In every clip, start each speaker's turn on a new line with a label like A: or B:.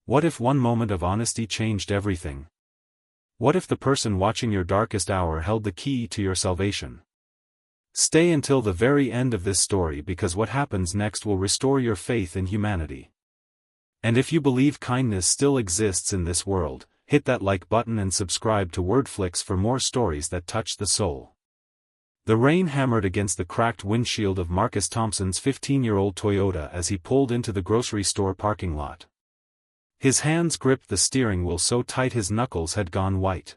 A: What if one moment of honesty changed everything? What if the person watching your darkest hour held the key to your salvation? Stay until the very end of this story because what happens next will restore your faith in humanity. And if you believe kindness still exists in this world, hit that like button and subscribe to WordFlix for more stories that touch the soul. The rain hammered against the cracked windshield of Marcus Thompson's 15-year-old Toyota as he pulled into the grocery store parking lot. His hands gripped the steering wheel so tight his knuckles had gone white.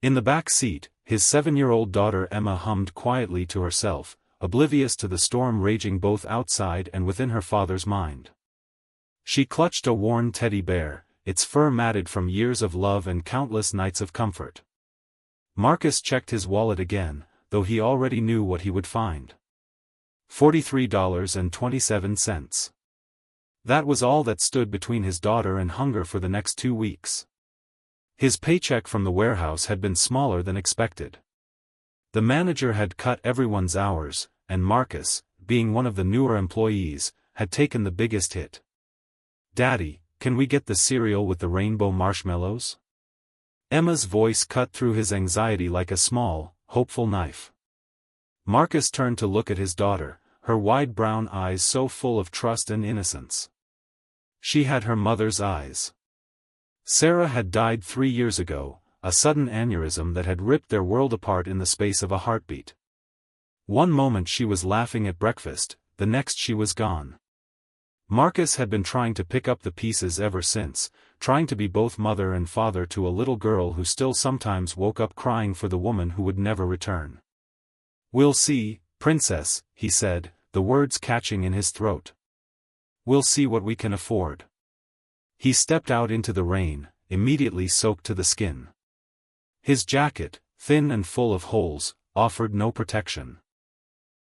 A: In the back seat, his 7-year-old daughter Emma hummed quietly to herself, oblivious to the storm raging both outside and within her father's mind. She clutched a worn teddy bear, its fur matted from years of love and countless nights of comfort. Marcus checked his wallet again, though he already knew what he would find. $43.27. That was all that stood between his daughter and hunger for the next 2 weeks. His paycheck from the warehouse had been smaller than expected. The manager had cut everyone's hours, and Marcus, being one of the newer employees, had taken the biggest hit. "Daddy, can we get the cereal with the rainbow marshmallows?" Emma's voice cut through his anxiety like a small, hopeful knife. Marcus turned to look at his daughter, her wide brown eyes so full of trust and innocence. She had her mother's eyes. Sarah had died 3 years ago, a sudden aneurysm that had ripped their world apart in the space of a heartbeat. One moment she was laughing at breakfast, the next she was gone. Marcus had been trying to pick up the pieces ever since, trying to be both mother and father to a little girl who still sometimes woke up crying for the woman who would never return. "We'll see, Princess," he said, the words catching in his throat. "We'll see what we can afford." He stepped out into the rain, immediately soaked to the skin. His jacket, thin and full of holes, offered no protection.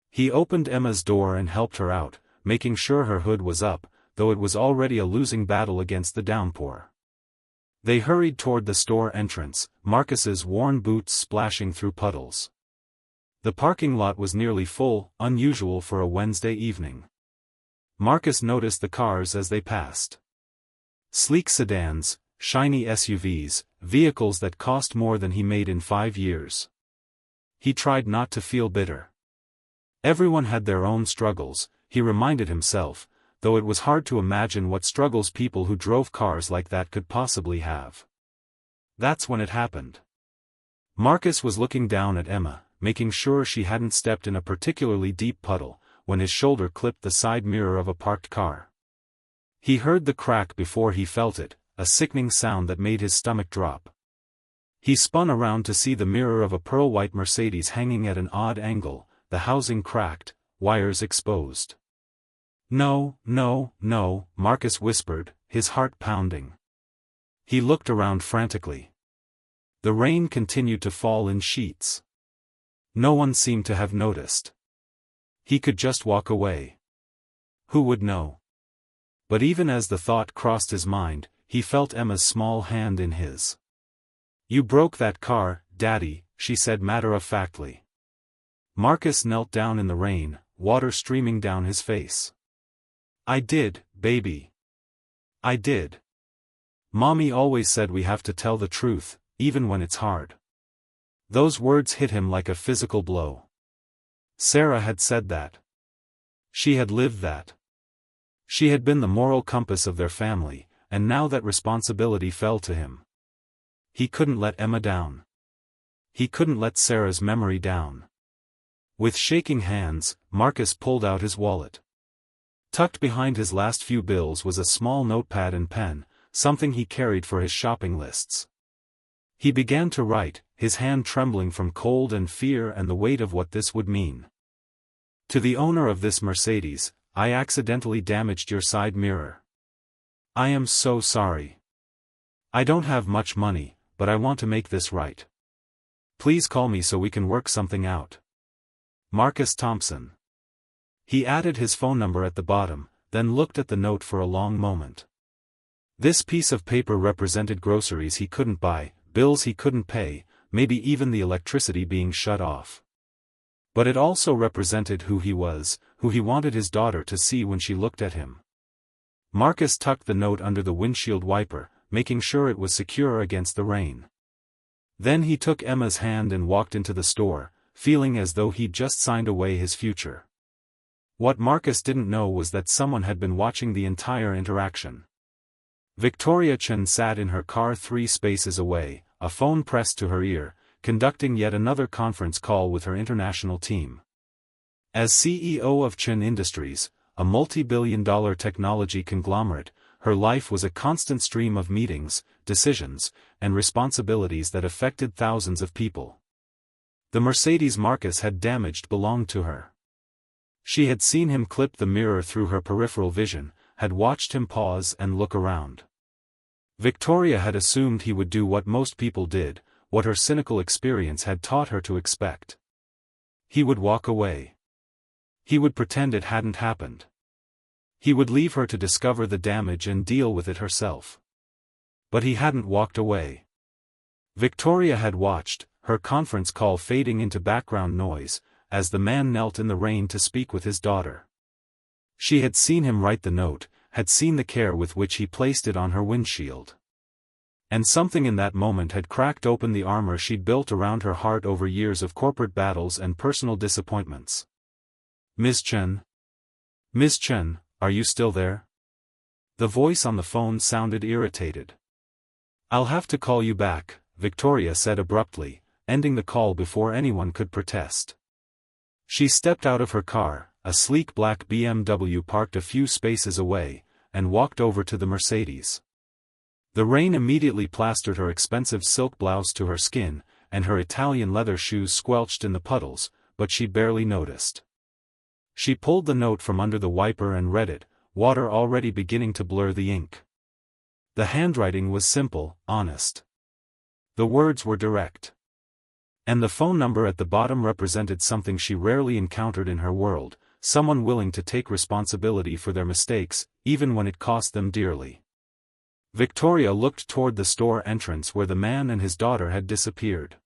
A: He opened Emma's door and helped her out, making sure her hood was up, though it was already a losing battle against the downpour. They hurried toward the store entrance, Marcus's worn boots splashing through puddles. The parking lot was nearly full, unusual for a Wednesday evening. Marcus noticed the cars as they passed. Sleek sedans, shiny SUVs, vehicles that cost more than he made in 5 years. He tried not to feel bitter. Everyone had their own struggles, he reminded himself, though it was hard to imagine what struggles people who drove cars like that could possibly have. That's when it happened. Marcus was looking down at Emma, making sure she hadn't stepped in a particularly deep puddle, when his shoulder clipped the side mirror of a parked car. He heard the crack before he felt it, a sickening sound that made his stomach drop. He spun around to see the mirror of a pearl-white Mercedes hanging at an odd angle, the housing cracked, wires exposed. "No, no, no," Marcus whispered, his heart pounding. He looked around frantically. The rain continued to fall in sheets. No one seemed to have noticed. He could just walk away. Who would know? But even as the thought crossed his mind, he felt Emma's small hand in his. "You broke that car, Daddy," she said matter-of-factly. Marcus knelt down in the rain, water streaming down his face. "I did, baby. I did. Mommy always said we have to tell the truth, even when it's hard." Those words hit him like a physical blow. Sarah had said that. She had lived that. She had been the moral compass of their family, and now that responsibility fell to him. He couldn't let Emma down. He couldn't let Sarah's memory down. With shaking hands, Marcus pulled out his wallet. Tucked behind his last few bills was a small notepad and pen, something he carried for his shopping lists. He began to write, his hand trembling from cold and fear and the weight of what this would mean. "To the owner of this Mercedes, I accidentally damaged your side mirror. I am so sorry. I don't have much money, but I want to make this right. Please call me so we can work something out. Marcus Thompson." He added his phone number at the bottom, then looked at the note for a long moment. This piece of paper represented groceries he couldn't buy, bills he couldn't pay, maybe even the electricity being shut off. But it also represented who he was, who he wanted his daughter to see when she looked at him. Marcus tucked the note under the windshield wiper, making sure it was secure against the rain. Then he took Emma's hand and walked into the store, feeling as though he'd just signed away his future. What Marcus didn't know was that someone had been watching the entire interaction. Victoria Chen sat in her car 3 spaces away, a phone pressed to her ear, conducting yet another conference call with her international team. As CEO of Chen Industries, a multi-billion-dollar technology conglomerate, her life was a constant stream of meetings, decisions, and responsibilities that affected thousands of people. The Mercedes Marcus had damaged belonged to her. She had seen him clip the mirror through her peripheral vision, had watched him pause and look around. Victoria had assumed he would do what most people did, what her cynical experience had taught her to expect. He would walk away. He would pretend it hadn't happened. He would leave her to discover the damage and deal with it herself. But he hadn't walked away. Victoria had watched, her conference call fading into background noise, as the man knelt in the rain to speak with his daughter. She had seen him write the note, had seen the care with which he placed it on her windshield. And something in that moment had cracked open the armor she'd built around her heart over years of corporate battles and personal disappointments. "Miss Chen? Miss Chen, are you still there?" The voice on the phone sounded irritated. "I'll have to call you back," Victoria said abruptly, ending the call before anyone could protest. She stepped out of her car, a sleek black BMW parked a few spaces away, and walked over to the Mercedes. The rain immediately plastered her expensive silk blouse to her skin, and her Italian leather shoes squelched in the puddles, but she barely noticed. She pulled the note from under the wiper and read it, water already beginning to blur the ink. The handwriting was simple, honest. The words were direct. And the phone number at the bottom represented something she rarely encountered in her world, someone willing to take responsibility for their mistakes, even when it cost them dearly. Victoria looked toward the store entrance where the man and his daughter had disappeared.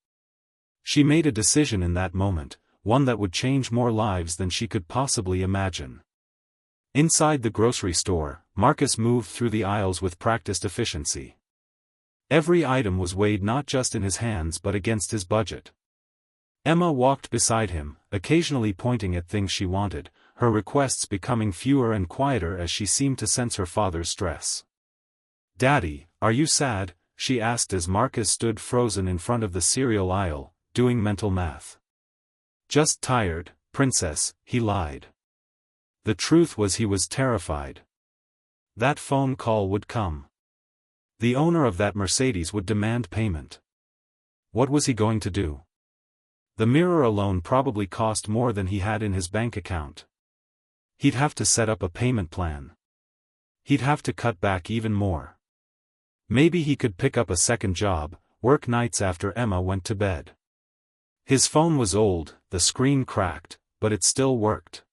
A: She made a decision in that moment, one that would change more lives than she could possibly imagine. Inside the grocery store, Marcus moved through the aisles with practiced efficiency. Every item was weighed not just in his hands but against his budget. Emma walked beside him, occasionally pointing at things she wanted, her requests becoming fewer and quieter as she seemed to sense her father's stress. "Daddy, are you sad?" she asked as Marcus stood frozen in front of the cereal aisle, doing mental math. "Just tired, princess," he lied. The truth was he was terrified. That phone call would come. The owner of that Mercedes would demand payment. What was he going to do? The mirror alone probably cost more than he had in his bank account. He'd have to set up a payment plan. He'd have to cut back even more. Maybe he could pick up a second job, work nights after Emma went to bed. His phone was old, the screen cracked, but it still worked.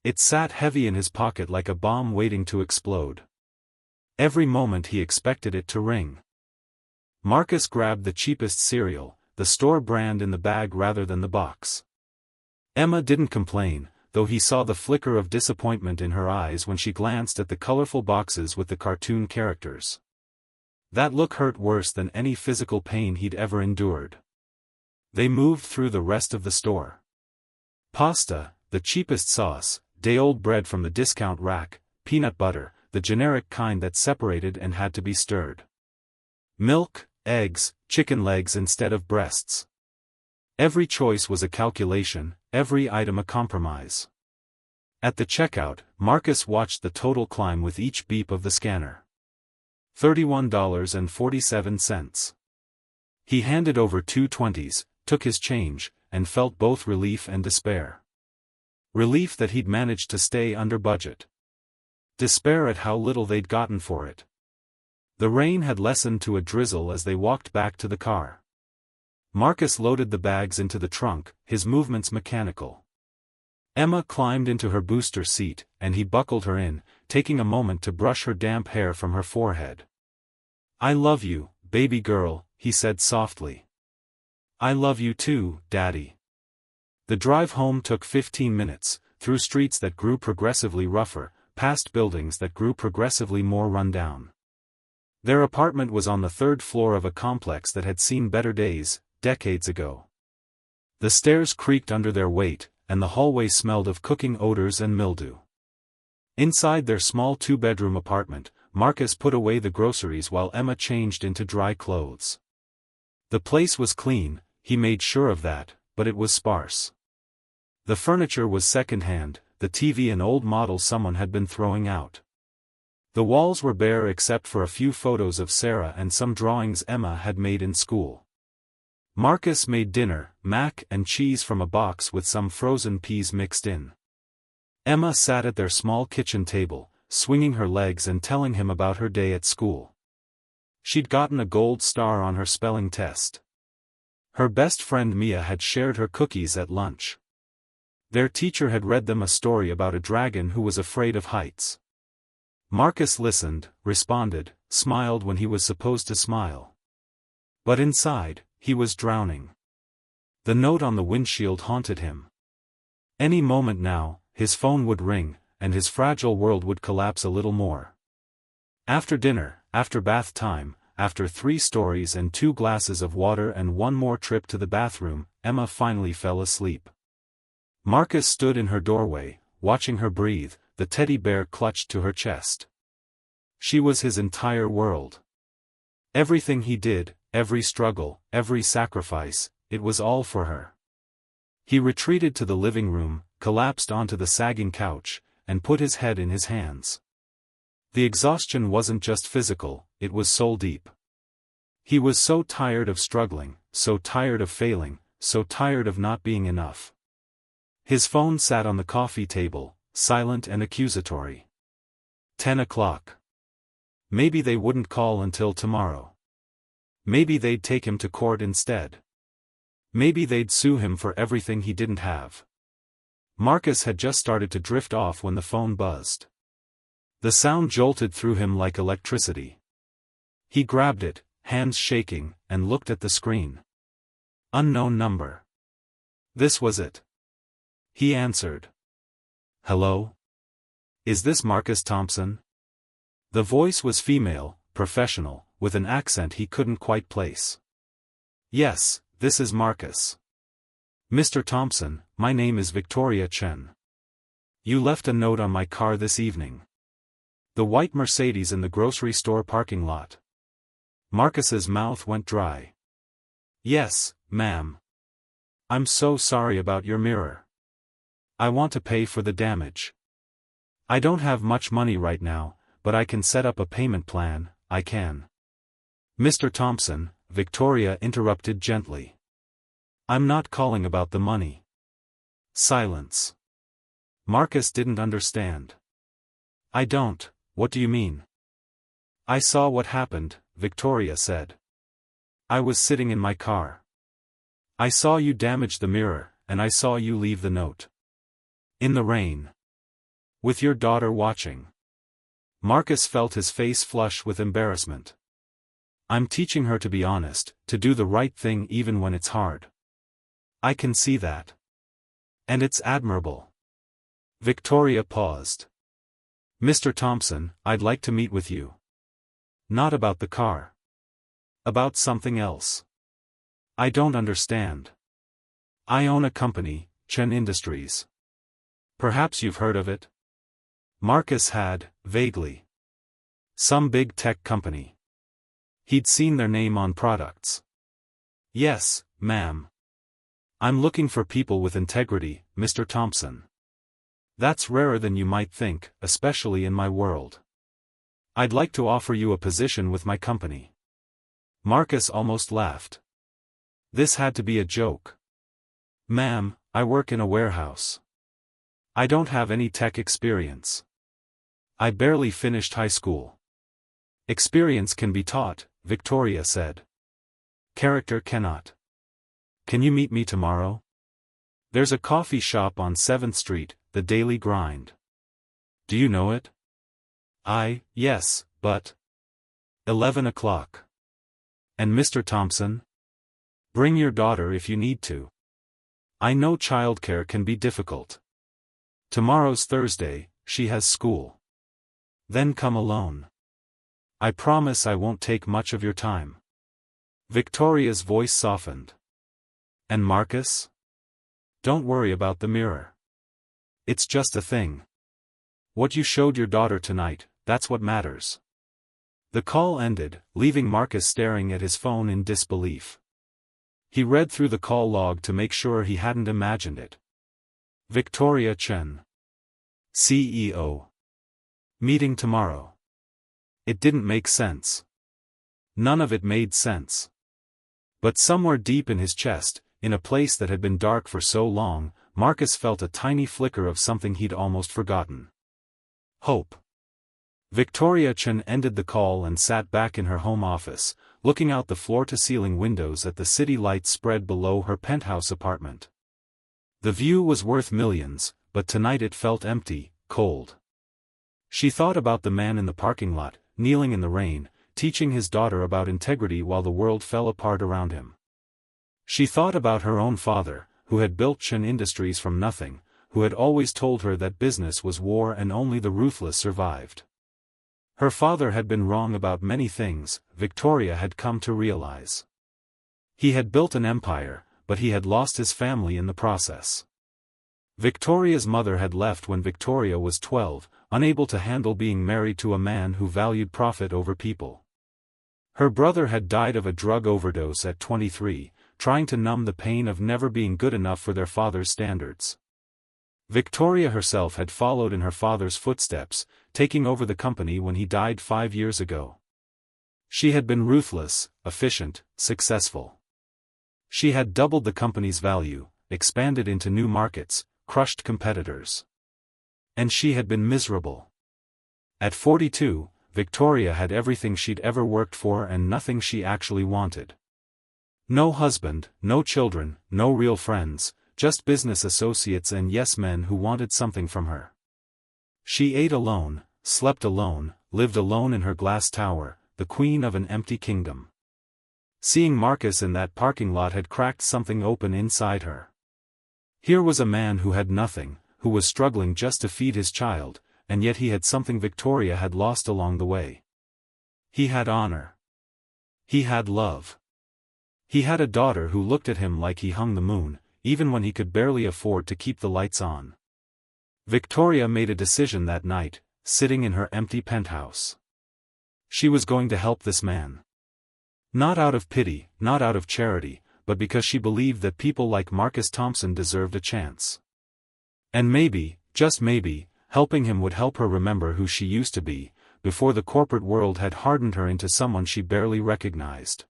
A: It sat heavy in his pocket like a bomb waiting to explode. Every moment he expected it to ring. Marcus grabbed the cheapest cereal, the store brand in the bag rather than the box. Emma didn't complain, though he saw the flicker of disappointment in her eyes when she glanced at the colorful boxes with the cartoon characters. That look hurt worse than any physical pain he'd ever endured. They moved through the rest of the store. Pasta, the cheapest sauce, day-old bread from the discount rack, peanut butter, the generic kind that separated and had to be stirred. Milk, eggs, chicken legs instead of breasts. Every choice was a calculation, every item a compromise. At the checkout, Marcus watched the total climb with each beep of the scanner. $31.47. He handed over 2 20s, took his change, and felt both relief and despair. Relief that he'd managed to stay under budget. Despair at how little they'd gotten for it. The rain had lessened to a drizzle as they walked back to the car. Marcus loaded the bags into the trunk, his movements mechanical. Emma climbed into her booster seat, and he buckled her in, taking a moment to brush her damp hair from her forehead. "I love you, baby girl," he said softly. "I love you too, Daddy." The drive home took 15 minutes, through streets that grew progressively rougher, past buildings that grew progressively more run-down. Their apartment was on the third floor of a complex that had seen better days, decades ago. The stairs creaked under their weight, and the hallway smelled of cooking odors and mildew. Inside their small two-bedroom apartment, Marcus put away the groceries while Emma changed into dry clothes. The place was clean, he made sure of that, but it was sparse. The furniture was second-hand, the TV an old model someone had been throwing out. The walls were bare except for a few photos of Sarah and some drawings Emma had made in school. Marcus made dinner, mac and cheese from a box with some frozen peas mixed in. Emma sat at their small kitchen table, swinging her legs and telling him about her day at school. She'd gotten a gold star on her spelling test. Her best friend Mia had shared her cookies at lunch. Their teacher had read them a story about a dragon who was afraid of heights. Marcus listened, responded, smiled when he was supposed to smile. But inside, he was drowning. The note on the windshield haunted him. Any moment now, his phone would ring, and his fragile world would collapse a little more. After dinner, after bath time, after 3 stories and 2 glasses of water and one more trip to the bathroom, Emma finally fell asleep. Marcus stood in her doorway, watching her breathe, the teddy bear clutched to her chest. She was his entire world. Everything he did, every struggle, every sacrifice, it was all for her. He retreated to the living room, collapsed onto the sagging couch, and put his head in his hands. The exhaustion wasn't just physical, it was soul-deep. He was so tired of struggling, so tired of failing, so tired of not being enough. His phone sat on the coffee table, silent and accusatory. 10 o'clock. Maybe they wouldn't call until tomorrow. Maybe they'd take him to court instead. Maybe they'd sue him for everything he didn't have. Marcus had just started to drift off when the phone buzzed. The sound jolted through him like electricity. He grabbed it, hands shaking, and looked at the screen. Unknown number. This was it. He answered. Hello? Is this Marcus Thompson? The voice was female, professional, with an accent he couldn't quite place. Yes, this is Marcus. Mr. Thompson, my name is Victoria Chen. You left a note on my car this evening. The white Mercedes in the grocery store parking lot. Marcus's mouth went dry. Yes, ma'am. I'm so sorry about your mirror. I want to pay for the damage. I don't have much money right now, but I can set up a payment plan, I can. Mr. Thompson, Victoria interrupted gently. I'm not calling about the money. Silence. Marcus didn't understand. I don't, what do you mean? I saw what happened, Victoria said. I was sitting in my car. I saw you damage the mirror, and I saw you leave the note. In the rain. With your daughter watching. Marcus felt his face flush with embarrassment. I'm teaching her to be honest, to do the right thing even when it's hard. I can see that. And it's admirable. Victoria paused. Mr. Thompson, I'd like to meet with you. Not about the car. About something else. I don't understand. I own a company, Chen Industries. Perhaps you've heard of it? Marcus had, vaguely. Some big tech company. He'd seen their name on products. Yes, ma'am. I'm looking for people with integrity, Mr. Thompson. That's rarer than you might think, especially in my world. I'd like to offer you a position with my company. Marcus almost laughed. This had to be a joke. Ma'am, I work in a warehouse. I don't have any tech experience. I barely finished high school. Experience can be taught, Victoria said. Character cannot. Can you meet me tomorrow? There's a coffee shop on 7th Street, the Daily Grind. Do you know it? Yes, but... 11 o'clock. And Mr. Thompson? Bring your daughter if you need to. I know childcare can be difficult. Tomorrow's Thursday, she has school. Then come alone. I promise I won't take much of your time. Victoria's voice softened. And Marcus? Don't worry about the mirror. It's just a thing. What you showed your daughter tonight, that's what matters. The call ended, leaving Marcus staring at his phone in disbelief. He read through the call log to make sure he hadn't imagined it. Victoria Chen. CEO. Meeting tomorrow. It didn't make sense. None of it made sense. But somewhere deep in his chest, in a place that had been dark for so long, Marcus felt a tiny flicker of something he'd almost forgotten. Hope. Victoria Chen ended the call and sat back in her home office, looking out the floor-to-ceiling windows at the city lights spread below her penthouse apartment. The view was worth millions, but tonight it felt empty, cold. She thought about the man in the parking lot, kneeling in the rain, teaching his daughter about integrity while the world fell apart around him. She thought about her own father, who had built Chen Industries from nothing, who had always told her that business was war and only the ruthless survived. Her father had been wrong about many things, Victoria had come to realize. He had built an empire, but he had lost his family in the process. Victoria's mother had left when Victoria was 12, unable to handle being married to a man who valued profit over people. Her brother had died of a drug overdose at 23, trying to numb the pain of never being good enough for their father's standards. Victoria herself had followed in her father's footsteps, taking over the company when he died 5 years ago. She had been ruthless, efficient, successful. She had doubled the company's value, expanded into new markets, crushed competitors. And she had been miserable. At 42, Victoria had everything she'd ever worked for and nothing she actually wanted. No husband, no children, no real friends, just business associates and yes-men who wanted something from her. She ate alone, slept alone, lived alone in her glass tower, the queen of an empty kingdom. Seeing Marcus in that parking lot had cracked something open inside her. Here was a man who had nothing, who was struggling just to feed his child, and yet he had something Victoria had lost along the way. He had honor. He had love. He had a daughter who looked at him like he hung the moon, even when he could barely afford to keep the lights on. Victoria made a decision that night, sitting in her empty penthouse. She was going to help this man. Not out of pity, not out of charity, but because she believed that people like Marcus Thompson deserved a chance. And maybe, just maybe, helping him would help her remember who she used to be, before the corporate world had hardened her into someone she barely recognized.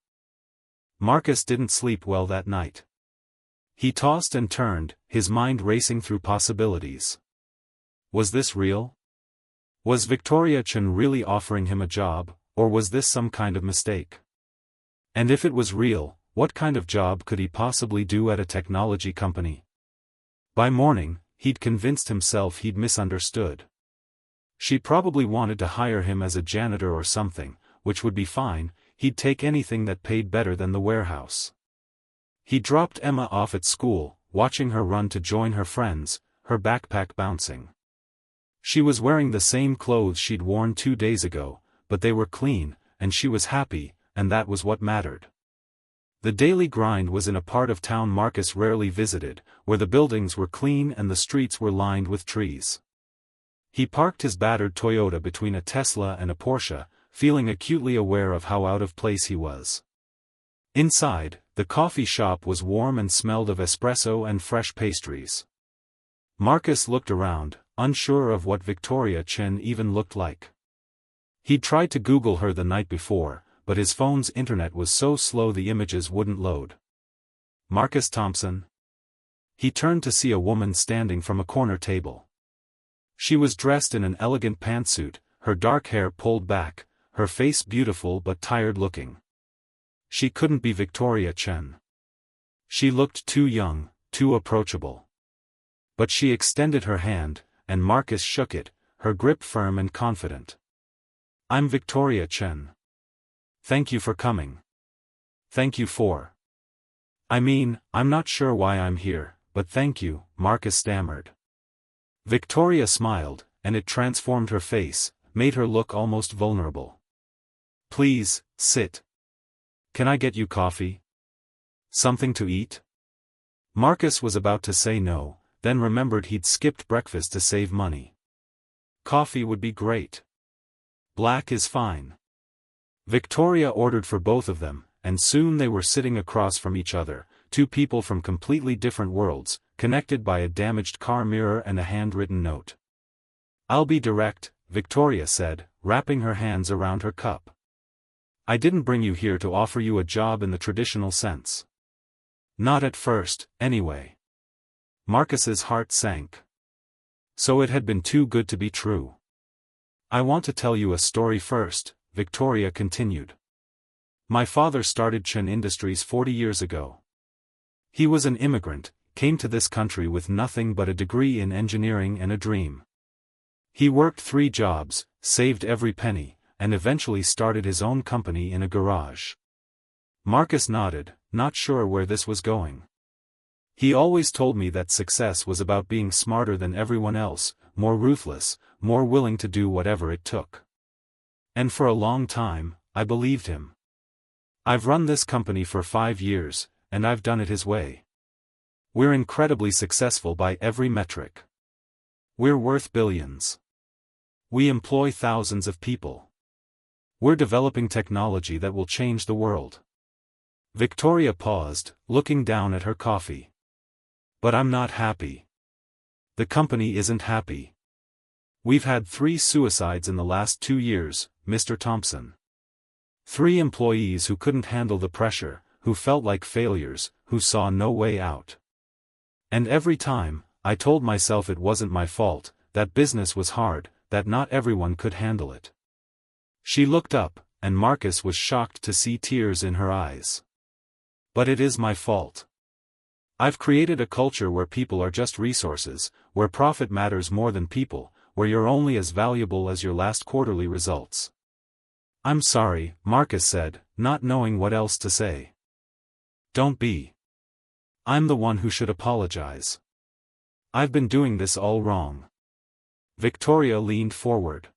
A: Marcus didn't sleep well that night. He tossed and turned, his mind racing through possibilities. Was this real? Was Victoria Chen really offering him a job, or was this some kind of mistake? And if it was real, what kind of job could he possibly do at a technology company? By morning, he'd convinced himself he'd misunderstood. She probably wanted to hire him as a janitor or something, which would be fine, he'd take anything that paid better than the warehouse. He dropped Emma off at school, watching her run to join her friends, her backpack bouncing. She was wearing the same clothes she'd worn 2 days ago, but they were clean, and she was happy, and that was what mattered. The daily grind was in a part of town Marcus rarely visited, where the buildings were clean and the streets were lined with trees. He parked his battered Toyota between a Tesla and a Porsche, feeling acutely aware of how out of place he was. Inside, the coffee shop was warm and smelled of espresso and fresh pastries. Marcus looked around, unsure of what Victoria Chen even looked like. He'd tried to Google her the night before, but his phone's internet was so slow the images wouldn't load. Marcus Thompson? He turned to see a woman standing from a corner table. She was dressed in an elegant pantsuit, her dark hair pulled back, her face beautiful but tired-looking. She couldn't be Victoria Chen. She looked too young, too approachable. But she extended her hand, and Marcus shook it, her grip firm and confident. "I'm Victoria Chen. Thank you for coming. Thank you for. I mean, I'm not sure why I'm here, but thank you," Marcus stammered. Victoria smiled, and it transformed her face, made her look almost vulnerable. "Please, sit. Can I get you coffee? Something to eat?" Marcus was about to say no, then remembered he'd skipped breakfast to save money. "Coffee would be great. Black is fine." Victoria ordered for both of them, and soon they were sitting across from each other, two people from completely different worlds, connected by a damaged car mirror and a handwritten note. "I'll be direct," Victoria said, wrapping her hands around her cup. "I didn't bring you here to offer you a job in the traditional sense. Not at first, anyway." Marcus's heart sank. So it had been too good to be true. "I want to tell you a story first," Victoria continued. "My father started Chen Industries 40 years ago. He was an immigrant, came to this country with nothing but a degree in engineering and a dream. He worked 3 jobs, saved every penny, and eventually started his own company in a garage." Marcus nodded, not sure where this was going. "He always told me that success was about being smarter than everyone else, more ruthless, more willing to do whatever it took. And for a long time, I believed him. I've run this company for 5 years, and I've done it his way. We're incredibly successful by every metric. We're worth billions. We employ thousands of people. We're developing technology that will change the world." Victoria paused, looking down at her coffee. "But I'm not happy. The company isn't happy. We've had 3 suicides in the last 2 years, Mr. Thompson. 3 employees who couldn't handle the pressure, who felt like failures, who saw no way out. And every time, I told myself it wasn't my fault, that business was hard, that not everyone could handle it." She looked up, and Marcus was shocked to see tears in her eyes. "But it is my fault. I've created a culture where people are just resources, where profit matters more than people, where you're only as valuable as your last quarterly results." "I'm sorry," Marcus said, not knowing what else to say. "Don't be. I'm the one who should apologize. I've been doing this all wrong." Victoria leaned forward.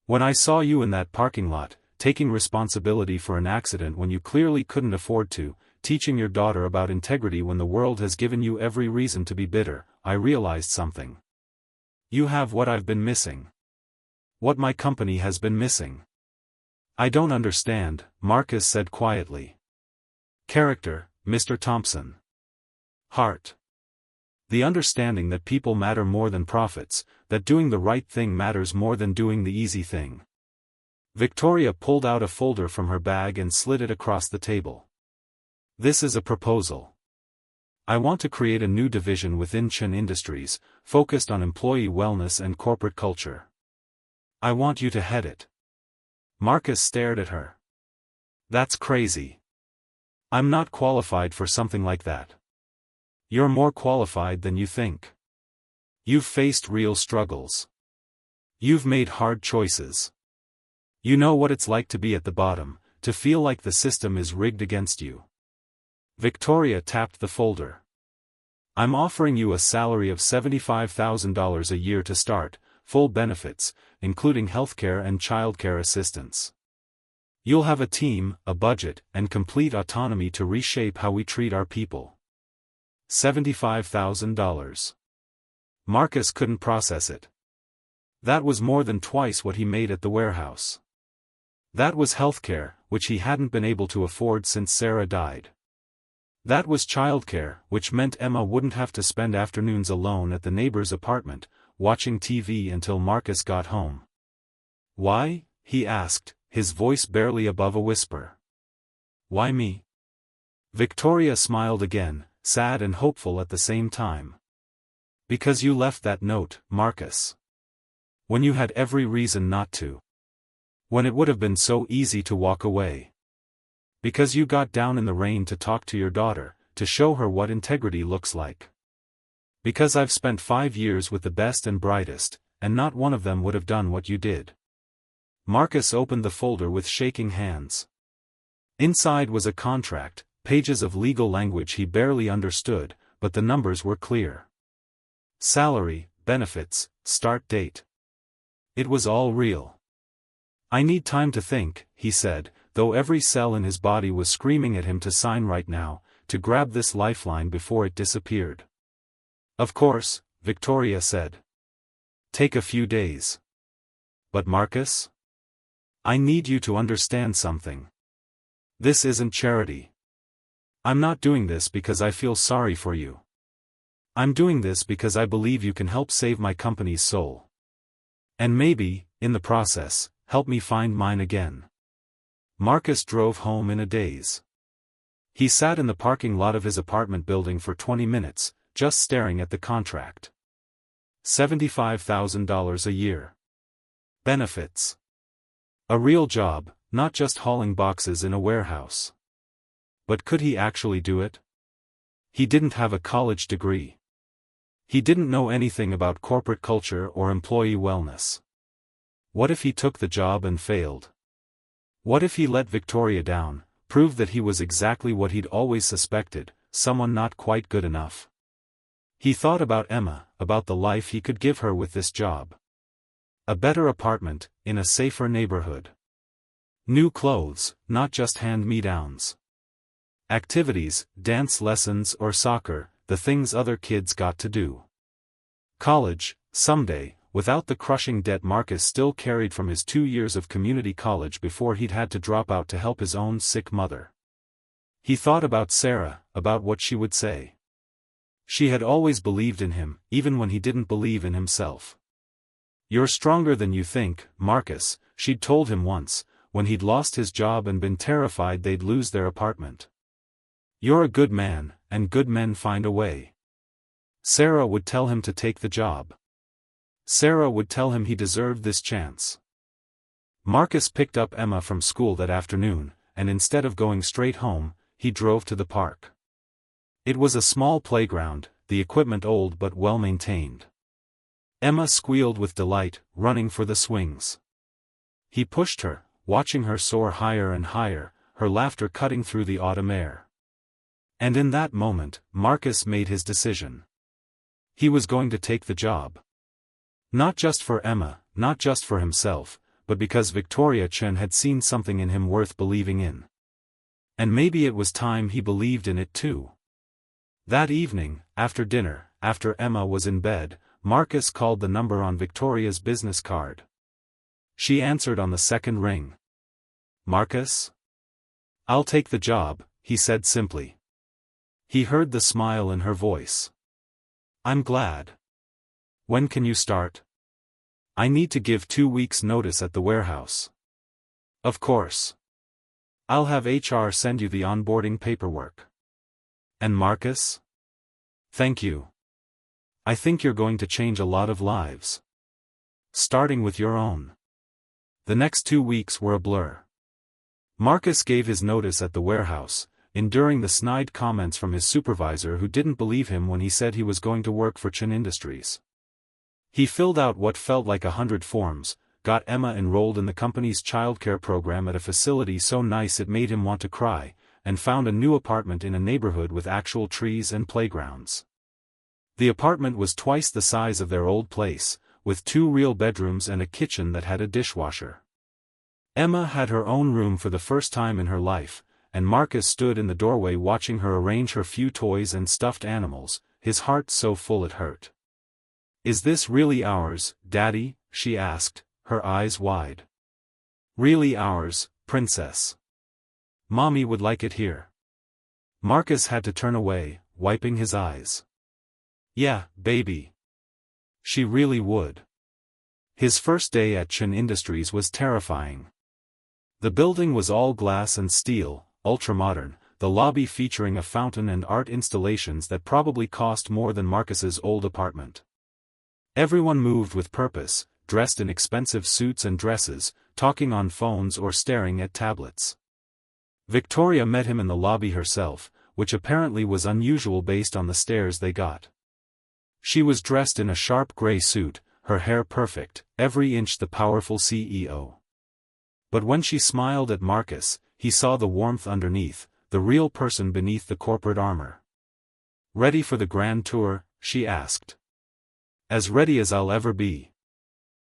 A: "When I saw you in that parking lot, taking responsibility for an accident when you clearly couldn't afford to, teaching your daughter about integrity when the world has given you every reason to be bitter, I realized something. You have what I've been missing. What my company has been missing." "I don't understand," Marcus said quietly. "Character, Mr. Thompson. Heart. The understanding that people matter more than profits, that doing the right thing matters more than doing the easy thing." Victoria pulled out a folder from her bag and slid it across the table. "This is a proposal. I want to create a new division within Chen Industries, focused on employee wellness and corporate culture. I want you to head it." Marcus stared at her. "That's crazy. I'm not qualified for something like that." "You're more qualified than you think. You've faced real struggles. You've made hard choices. You know what it's like to be at the bottom, to feel like the system is rigged against you." Victoria tapped the folder. "I'm offering you a salary of $75,000 a year to start, full benefits, including healthcare and childcare assistance. You'll have a team, a budget, and complete autonomy to reshape how we treat our people." $75,000. Marcus couldn't process it. That was more than twice what he made at the warehouse. That was healthcare, which he hadn't been able to afford since Sarah died. That was childcare, which meant Emma wouldn't have to spend afternoons alone at the neighbor's apartment, watching TV until Marcus got home. "Why?" he asked, his voice barely above a whisper. "Why me?" Victoria smiled again, sad and hopeful at the same time. "Because you left that note, Marcus. When you had every reason not to. When it would have been so easy to walk away. Because you got down in the rain to talk to your daughter, to show her what integrity looks like. Because I've spent 5 years with the best and brightest, and not one of them would have done what you did." Marcus opened the folder with shaking hands. Inside was a contract, pages of legal language he barely understood, but the numbers were clear. Salary, benefits, start date. It was all real. "I need time to think," he said, though every cell in his body was screaming at him to sign right now, to grab this lifeline before it disappeared. "Of course," Victoria said. "Take a few days." "But Marcus? I need you to understand something. This isn't charity. I'm not doing this because I feel sorry for you. I'm doing this because I believe you can help save my company's soul. And maybe, in the process, help me find mine again." Marcus drove home in a daze. He sat in the parking lot of his apartment building for 20 minutes, just staring at the contract. $75,000 a year. Benefits. A real job, not just hauling boxes in a warehouse. But could he actually do it? He didn't have a college degree. He didn't know anything about corporate culture or employee wellness. What if he took the job and failed? What if he let Victoria down, proved that he was exactly what he'd always suspected, someone not quite good enough? He thought about Emma, about the life he could give her with this job. A better apartment, in a safer neighborhood. New clothes, not just hand-me-downs. Activities, dance lessons or soccer, the things other kids got to do. College, someday, without the crushing debt Marcus still carried from his 2 years of community college before he'd had to drop out to help his own sick mother. He thought about Sarah, about what she would say. She had always believed in him, even when he didn't believe in himself. "You're stronger than you think, Marcus," she'd told him once, when he'd lost his job and been terrified they'd lose their apartment. "You're a good man, and good men find a way." Sarah would tell him to take the job. Sarah would tell him he deserved this chance. Marcus picked up Emma from school that afternoon, and instead of going straight home, he drove to the park. It was a small playground, the equipment old but well-maintained. Emma squealed with delight, running for the swings. He pushed her, watching her soar higher and higher, her laughter cutting through the autumn air. And in that moment, Marcus made his decision. He was going to take the job. Not just for Emma, not just for himself, but because Victoria Chen had seen something in him worth believing in. And maybe it was time he believed in it too. That evening, after dinner, after Emma was in bed, Marcus called the number on Victoria's business card. She answered on the second ring. "Marcus? I'll take the job," he said simply. He heard the smile in her voice. "I'm glad. When can you start?" "I need to give 2 weeks' notice at the warehouse." "Of course. I'll have HR send you the onboarding paperwork." "And Marcus? Thank you. I think you're going to change a lot of lives. Starting with your own." The next 2 weeks were a blur. Marcus gave his notice at the warehouse, enduring the snide comments from his supervisor who didn't believe him when he said he was going to work for Chen Industries. He filled out what felt like 100 forms, got Emma enrolled in the company's childcare program at a facility so nice it made him want to cry, and found a new apartment in a neighborhood with actual trees and playgrounds. The apartment was twice the size of their old place, with 2 real bedrooms and a kitchen that had a dishwasher. Emma had her own room for the first time in her life, and Marcus stood in the doorway watching her arrange her few toys and stuffed animals, his heart so full it hurt. "Is this really ours, Daddy?" she asked, her eyes wide. "Really ours, Princess. Mommy would like it here." Marcus had to turn away, wiping his eyes. "Yeah, baby. She really would." His first day at Chen Industries was terrifying. The building was all glass and steel, ultra-modern, the lobby featuring a fountain and art installations that probably cost more than Marcus's old apartment. Everyone moved with purpose, dressed in expensive suits and dresses, talking on phones or staring at tablets. Victoria met him in the lobby herself, which apparently was unusual based on the stares they got. She was dressed in a sharp gray suit, her hair perfect, every inch the powerful CEO. But when she smiled at Marcus, he saw the warmth underneath, the real person beneath the corporate armor. "Ready for the grand tour?" she asked. "As ready as I'll ever be."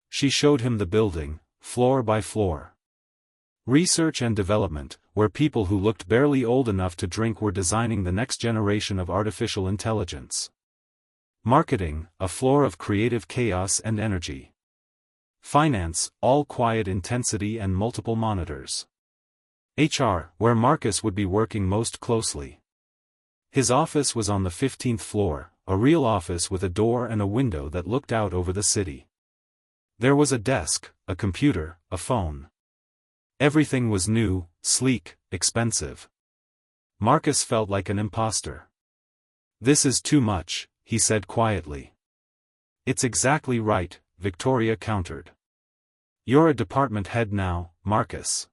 A: She showed him the building, floor by floor. Research and development, where people who looked barely old enough to drink were designing the next generation of artificial intelligence. Marketing, a floor of creative chaos and energy. Finance, all quiet intensity and multiple monitors. HR, where Marcus would be working most closely. His office was on the 15th floor, a real office with a door and a window that looked out over the city. There was a desk, a computer, a phone. Everything was new, sleek, expensive. Marcus felt like an imposter. "This is too much," he said quietly. "It's exactly right," Victoria countered. "You're a department head now, Marcus.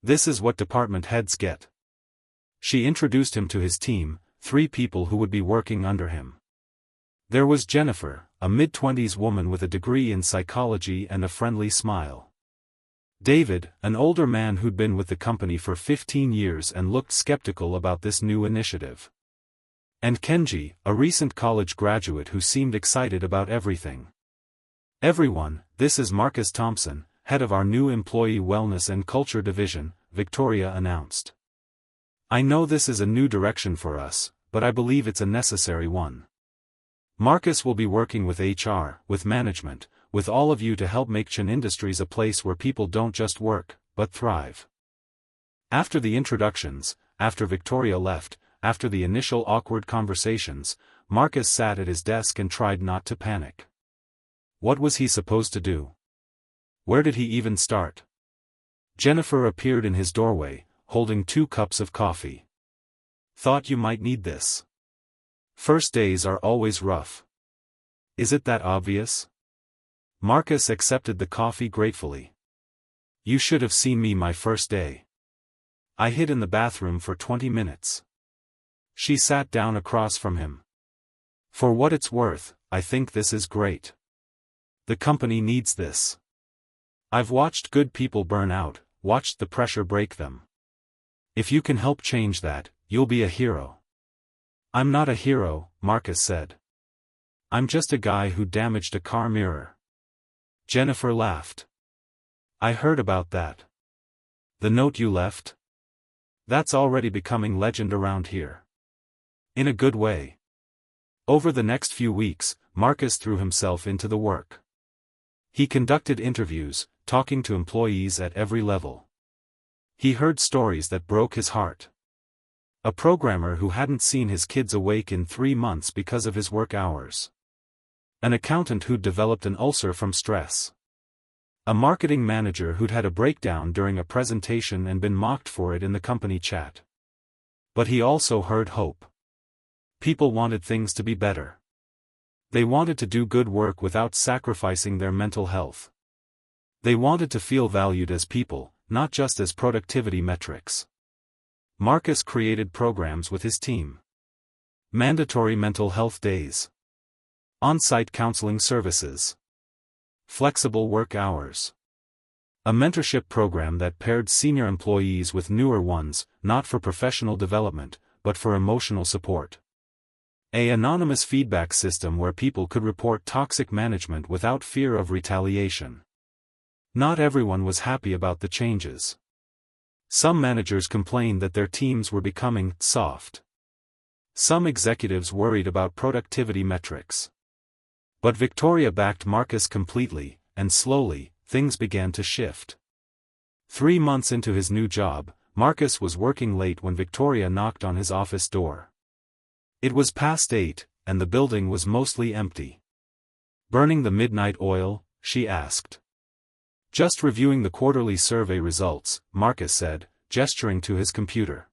A: This is what department heads get." She introduced him to his team, 3 people who would be working under him. There was Jennifer, a mid-20s woman with a degree in psychology and a friendly smile. David, an older man who'd been with the company for 15 years and looked skeptical about this new initiative. And Kenji, a recent college graduate who seemed excited about everything. "Everyone, this is Marcus Thompson, head of our new Employee Wellness and Culture Division," Victoria announced. "I know this is a new direction for us, but I believe it's a necessary one. Marcus will be working with HR, with management, with all of you to help make Chen Industries a place where people don't just work, but thrive." After the introductions, after Victoria left, after the initial awkward conversations, Marcus sat at his desk and tried not to panic. What was he supposed to do? Where did he even start? Jennifer appeared in his doorway, holding 2 cups of coffee. "Thought you might need this. First days are always rough. Is it that obvious?" Marcus accepted the coffee gratefully. "You should have seen me my first day. I hid in the bathroom for 20 minutes. She sat down across from him. "For what it's worth, I think this is great. The company needs this. I've watched good people burn out, watched the pressure break them. If you can help change that, you'll be a hero." "I'm not a hero," Marcus said. "I'm just a guy who damaged a car mirror." Jennifer laughed. "I heard about that. The note you left? That's already becoming legend around here. In a good way." Over the next few weeks, Marcus threw himself into the work. He conducted interviews, talking to employees at every level. He heard stories that broke his heart. A programmer who hadn't seen his kids awake in 3 months because of his work hours. An accountant who'd developed an ulcer from stress. A marketing manager who'd had a breakdown during a presentation and been mocked for it in the company chat. But he also heard hope. People wanted things to be better. They wanted to do good work without sacrificing their mental health. They wanted to feel valued as people, not just as productivity metrics. Marcus created programs with his team. Mandatory mental health days. On-site counseling services. Flexible work hours. A mentorship program that paired senior employees with newer ones, not for professional development, but for emotional support. An anonymous feedback system where people could report toxic management without fear of retaliation. Not everyone was happy about the changes. Some managers complained that their teams were becoming soft. Some executives worried about productivity metrics. But Victoria backed Marcus completely, and slowly, things began to shift. 3 months into his new job, Marcus was working late when Victoria knocked on his office door. It was past 8, and the building was mostly empty. "Burning the midnight oil?" she asked. "Just reviewing the quarterly survey results," Marcus said, gesturing to his computer.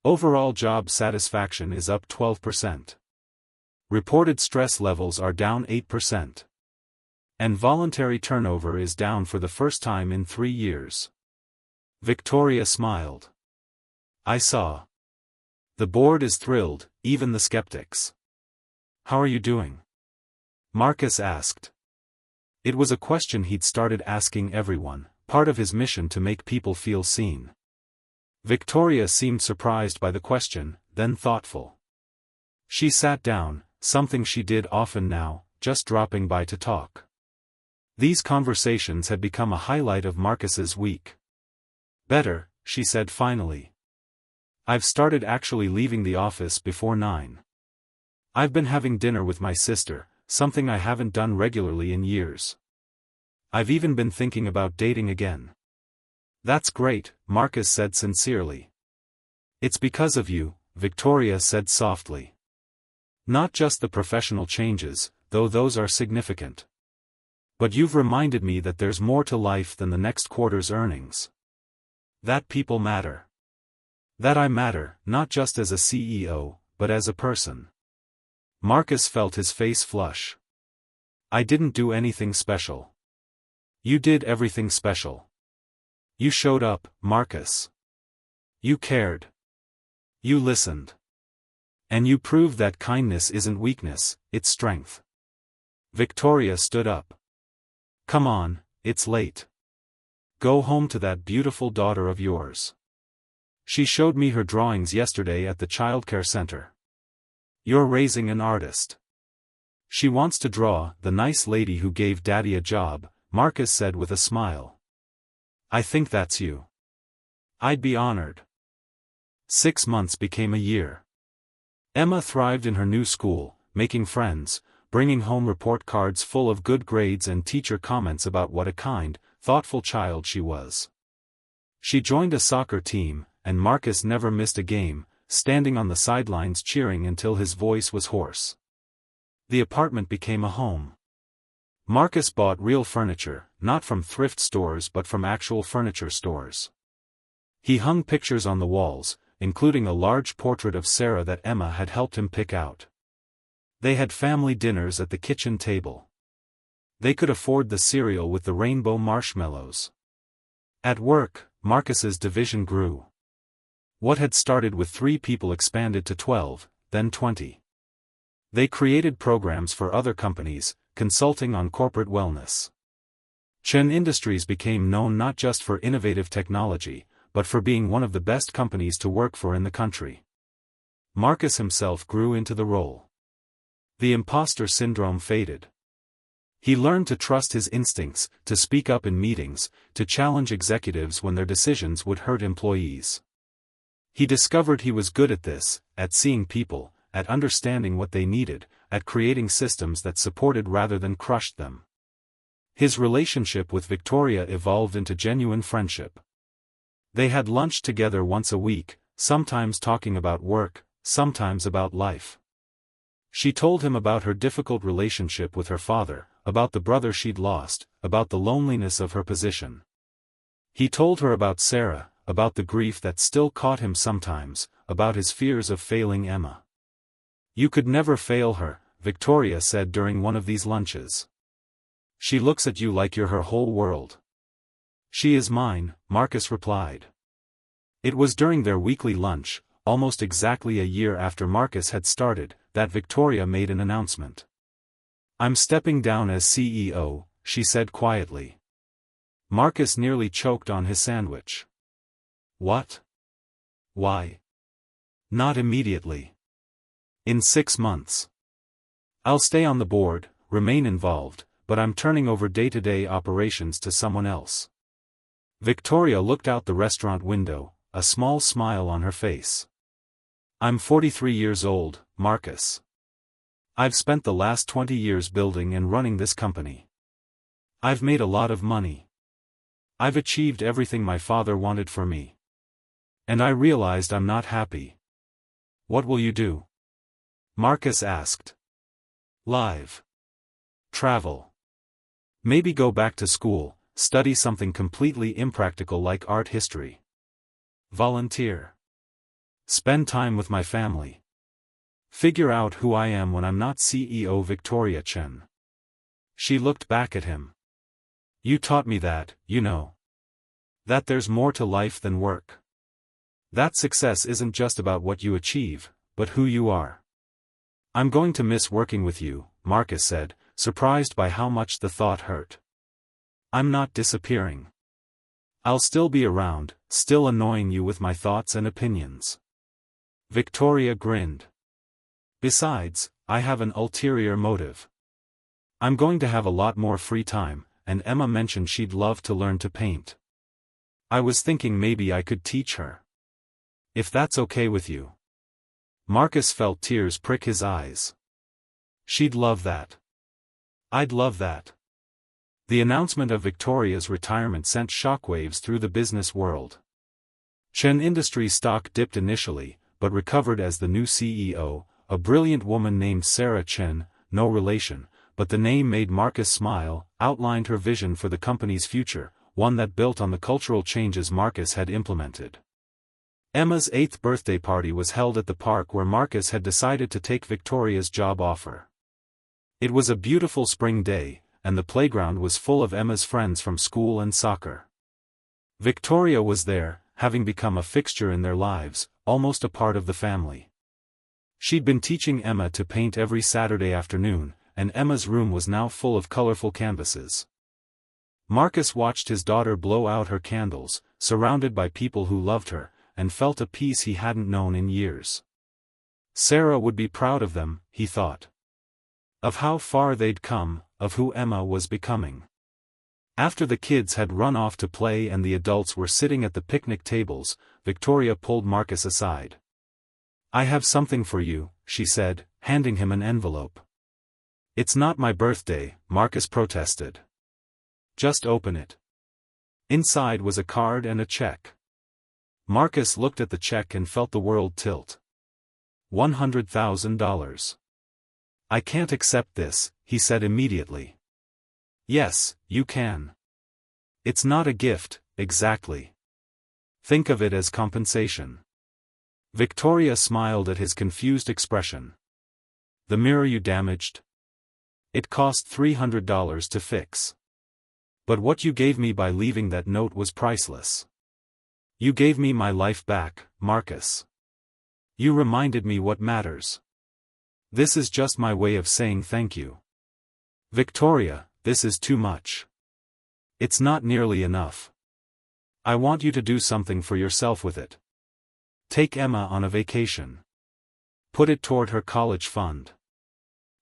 A: "Overall job satisfaction is up 12%. Reported stress levels are down 8%. And voluntary turnover is down for the first time in 3 years." Victoria smiled. "I saw. The board is thrilled, even the skeptics." "How are you doing?" Marcus asked. It was a question he'd started asking everyone, part of his mission to make people feel seen. Victoria seemed surprised by the question, then thoughtful. She sat down, something she did often now, just dropping by to talk. These conversations had become a highlight of Marcus's week. "Better," she said finally. "I've started actually leaving the office before 9. I've been having dinner with my sister, something I haven't done regularly in years. I've even been thinking about dating again." "That's great," Marcus said sincerely. "It's because of you," Victoria said softly. "Not just the professional changes, though those are significant. But you've reminded me that there's more to life than the next quarter's earnings. That people matter. That I matter, not just as a CEO, but as a person." Marcus felt his face flush. "I didn't do anything special." "You did everything special. You showed up, Marcus. You cared. You listened. And you proved that kindness isn't weakness, it's strength." Victoria stood up. "Come on, it's late. Go home to that beautiful daughter of yours. She showed me her drawings yesterday at the childcare center. You're raising an artist. She wants to draw the nice lady who gave Daddy a job," Marcus said with a smile. "I think that's you. I'd be honored." 6 months became a year. Emma thrived in her new school, making friends, bringing home report cards full of good grades and teacher comments about what a kind, thoughtful child she was. She joined a soccer team, and Marcus never missed a game, standing on the sidelines cheering until his voice was hoarse. The apartment became a home. Marcus bought real furniture, not from thrift stores but from actual furniture stores. He hung pictures on the walls, including a large portrait of Sarah that Emma had helped him pick out. They had family dinners at the kitchen table. They could afford the cereal with the rainbow marshmallows. At work, Marcus's division grew. What had started with 3 people expanded to 12, then 20. They created programs for other companies, consulting on corporate wellness. Chen Industries became known not just for innovative technology, but for being one of the best companies to work for in the country. Marcus himself grew into the role. The imposter syndrome faded. He learned to trust his instincts, to speak up in meetings, to challenge executives when their decisions would hurt employees. He discovered he was good at this, at seeing people, at understanding what they needed, at creating systems that supported rather than crushed them. His relationship with Victoria evolved into genuine friendship. They had lunch together once a week, sometimes talking about work, sometimes about life. She told him about her difficult relationship with her father, about the brother she'd lost, about the loneliness of her position. He told her about Sarah, about the grief that still caught him sometimes, about his fears of failing Emma. "You could never fail her," Victoria said during one of these lunches. "She looks at you like you're her whole world." "She is mine," Marcus replied. It was during their weekly lunch, almost exactly a year after Marcus had started, that Victoria made an announcement. "I'm stepping down as CEO," she said quietly. Marcus nearly choked on his sandwich. "What? Why?" "Not immediately. In 6 months. I'll stay on the board, remain involved, but I'm turning over day-to-day operations to someone else." Victoria looked out the restaurant window, a small smile on her face. "I'm 43 years old, Marcus. I've spent the last 20 years building and running this company. I've made a lot of money. I've achieved everything my father wanted for me. And I realized I'm not happy." "What will you do?" Marcus asked. "Live. Travel. Maybe go back to school, study something completely impractical like art history. Volunteer. Spend time with my family. Figure out who I am when I'm not CEO." Victoria Chen. She looked back at him. "You taught me that, you know. That there's more to life than work. That success isn't just about what you achieve, but who you are." "I'm going to miss working with you," Marcus said, surprised by how much the thought hurt. "I'm not disappearing. I'll still be around, still annoying you with my thoughts and opinions." Victoria grinned. "Besides, I have an ulterior motive. I'm going to have a lot more free time, and Emma mentioned she'd love to learn to paint. I was thinking maybe I could teach her. If that's okay with you. Marcus felt tears prick his eyes. She'd love that. I'd love that. The announcement of Victoria's retirement sent shockwaves through the business world. Chen Industries stock dipped initially, but recovered as the new CEO, a brilliant woman named Sarah Chen, no relation, but the name made Marcus smile, outlined her vision for the company's future, one that built on the cultural changes Marcus had implemented. Emma's 8th birthday party was held at the park where Marcus had decided to take Victoria's job offer. It was a beautiful spring day, and the playground was full of Emma's friends from school and soccer. Victoria was there, having become a fixture in their lives, almost a part of the family. She'd been teaching Emma to paint every Saturday afternoon, and Emma's room was now full of colorful canvases. Marcus watched his daughter blow out her candles, surrounded by people who loved her, and felt a peace he hadn't known in years. Sarah would be proud of them, he thought. Of how far they'd come, of who Emma was becoming. After the kids had run off to play and the adults were sitting at the picnic tables, Victoria pulled Marcus aside. "I have something for you," she said, handing him an envelope. "It's not my birthday," Marcus protested. "Just open it." Inside was a card and a check. Marcus looked at the check and felt the world tilt. $100,000. "I can't accept this," he said immediately. "Yes, you can. It's not a gift, exactly. Think of it as compensation." Victoria smiled at his confused expression. "The mirror you damaged? It cost $300 to fix. But what you gave me by leaving that note was priceless. You gave me my life back, Marcus. You reminded me what matters. This is just my way of saying thank you." "Victoria, this is too much. It's not nearly enough. I want you to do something for yourself with it. Take Emma on a vacation. Put it toward her college fund.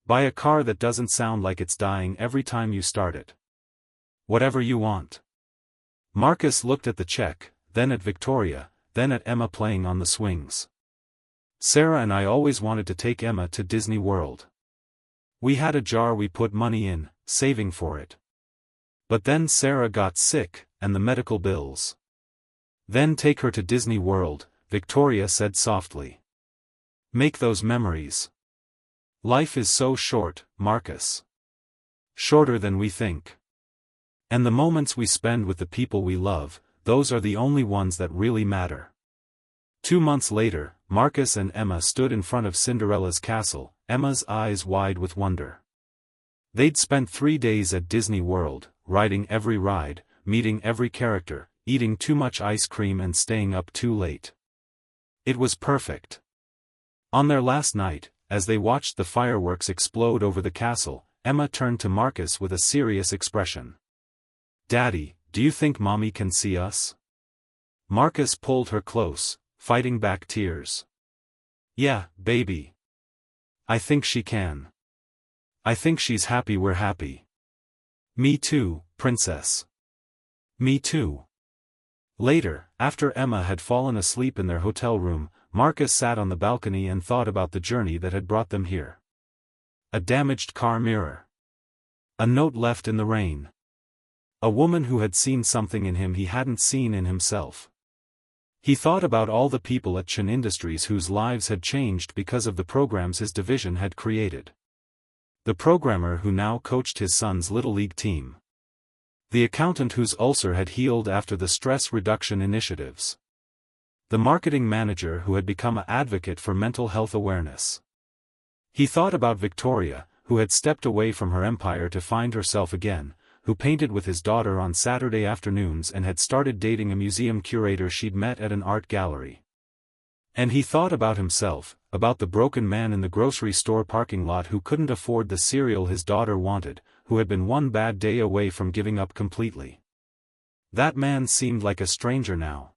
A: Buy a car that doesn't sound like it's dying every time you start it. Whatever you want." Marcus looked at the check, then at Victoria, then at Emma playing on the swings. "Sarah and I always wanted to take Emma to Disney World. We had a jar we put money in, saving for it. But then Sarah got sick, and the medical bills. Then take her to Disney World," Victoria said softly. "Make those memories. Life is so short, Marcus. Shorter than we think. And the moments we spend with the people we love, those are the only ones that really matter." 2 months later, Marcus and Emma stood in front of Cinderella's castle, Emma's eyes wide with wonder. They'd spent 3 days at Disney World, riding every ride, meeting every character, eating too much ice cream and staying up too late. It was perfect. On their last night, as they watched the fireworks explode over the castle, Emma turned to Marcus with a serious expression. "Daddy, do you think Mommy can see us?" Marcus pulled her close, fighting back tears. "Yeah, baby. I think she can. I think she's happy we're happy." "Me too, princess. Me too." Later, after Emma had fallen asleep in their hotel room, Marcus sat on the balcony and thought about the journey that had brought them here. A damaged car mirror. A note left in the rain. A woman who had seen something in him he hadn't seen in himself. He thought about all the people at Chen Industries whose lives had changed because of the programs his division had created. The programmer who now coached his son's Little League team. The accountant whose ulcer had healed after the stress reduction initiatives. The marketing manager who had become an advocate for mental health awareness. He thought about Victoria, who had stepped away from her empire to find herself again, who painted with his daughter on Saturday afternoons and had started dating a museum curator she'd met at an art gallery. And he thought about himself, about the broken man in the grocery store parking lot who couldn't afford the cereal his daughter wanted, who had been one bad day away from giving up completely. That man seemed like a stranger now.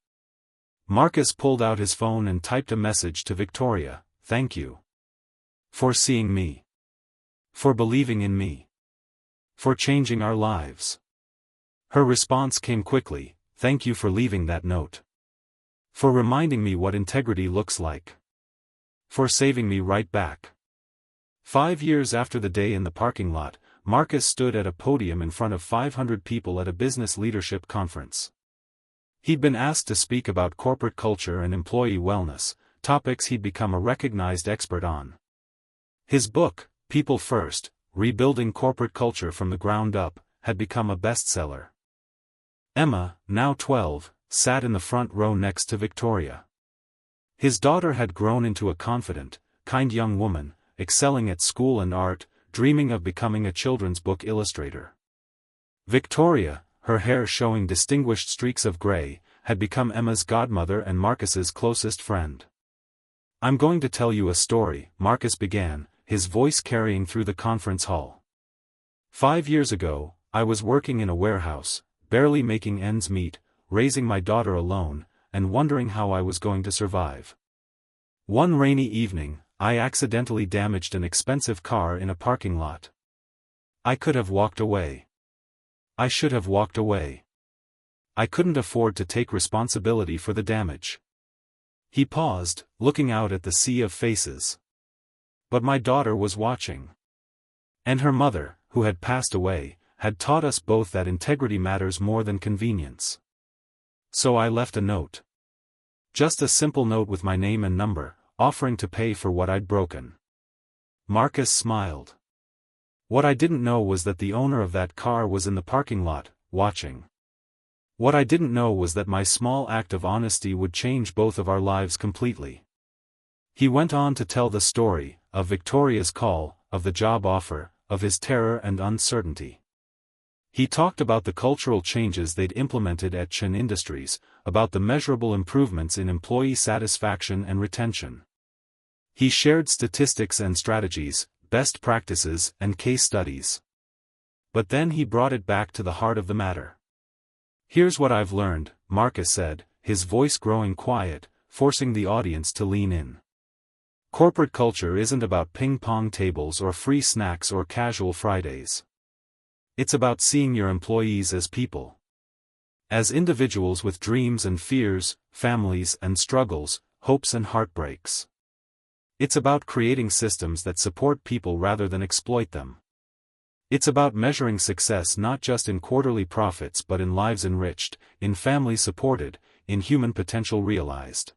A: Marcus pulled out his phone and typed a message to Victoria, "Thank you. For seeing me. For believing in me. For changing our lives." Her response came quickly, "Thank you for leaving that note. For reminding me what integrity looks like. For saving me right back." 5 years after the day in the parking lot, Marcus stood at a podium in front of 500 people at a business leadership conference. He'd been asked to speak about corporate culture and employee wellness, topics he'd become a recognized expert on. His book, People First: Rebuilding Corporate Culture from the Ground Up, had become a bestseller. Emma, now 12, sat in the front row next to Victoria. His daughter had grown into a confident, kind young woman, excelling at school and art, dreaming of becoming a children's book illustrator. Victoria, her hair showing distinguished streaks of gray, had become Emma's godmother and Marcus's closest friend. "I'm going to tell you a story," Marcus began, his voice carrying through the conference hall. "5 years ago, I was working in a warehouse, barely making ends meet, raising my daughter alone, and wondering how I was going to survive. One rainy evening, I accidentally damaged an expensive car in a parking lot. I could have walked away. I should have walked away. I couldn't afford to take responsibility for the damage." He paused, looking out at the sea of faces. "But my daughter was watching. And her mother, who had passed away, had taught us both that integrity matters more than convenience. So I left a note. Just a simple note with my name and number, offering to pay for what I'd broken." Marcus smiled. "What I didn't know was that the owner of that car was in the parking lot, watching. What I didn't know was that my small act of honesty would change both of our lives completely." He went on to tell the story, of Victoria's call, of the job offer, of his terror and uncertainty. He talked about the cultural changes they'd implemented at Chen Industries, about the measurable improvements in employee satisfaction and retention. He shared statistics and strategies, best practices and case studies. But then he brought it back to the heart of the matter. "Here's what I've learned," Marcus said, his voice growing quiet, forcing the audience to lean in. "Corporate culture isn't about ping-pong tables or free snacks or casual Fridays. It's about seeing your employees as people. As individuals with dreams and fears, families and struggles, hopes and heartbreaks. It's about creating systems that support people rather than exploit them. It's about measuring success not just in quarterly profits but in lives enriched, in families supported, in human potential realized."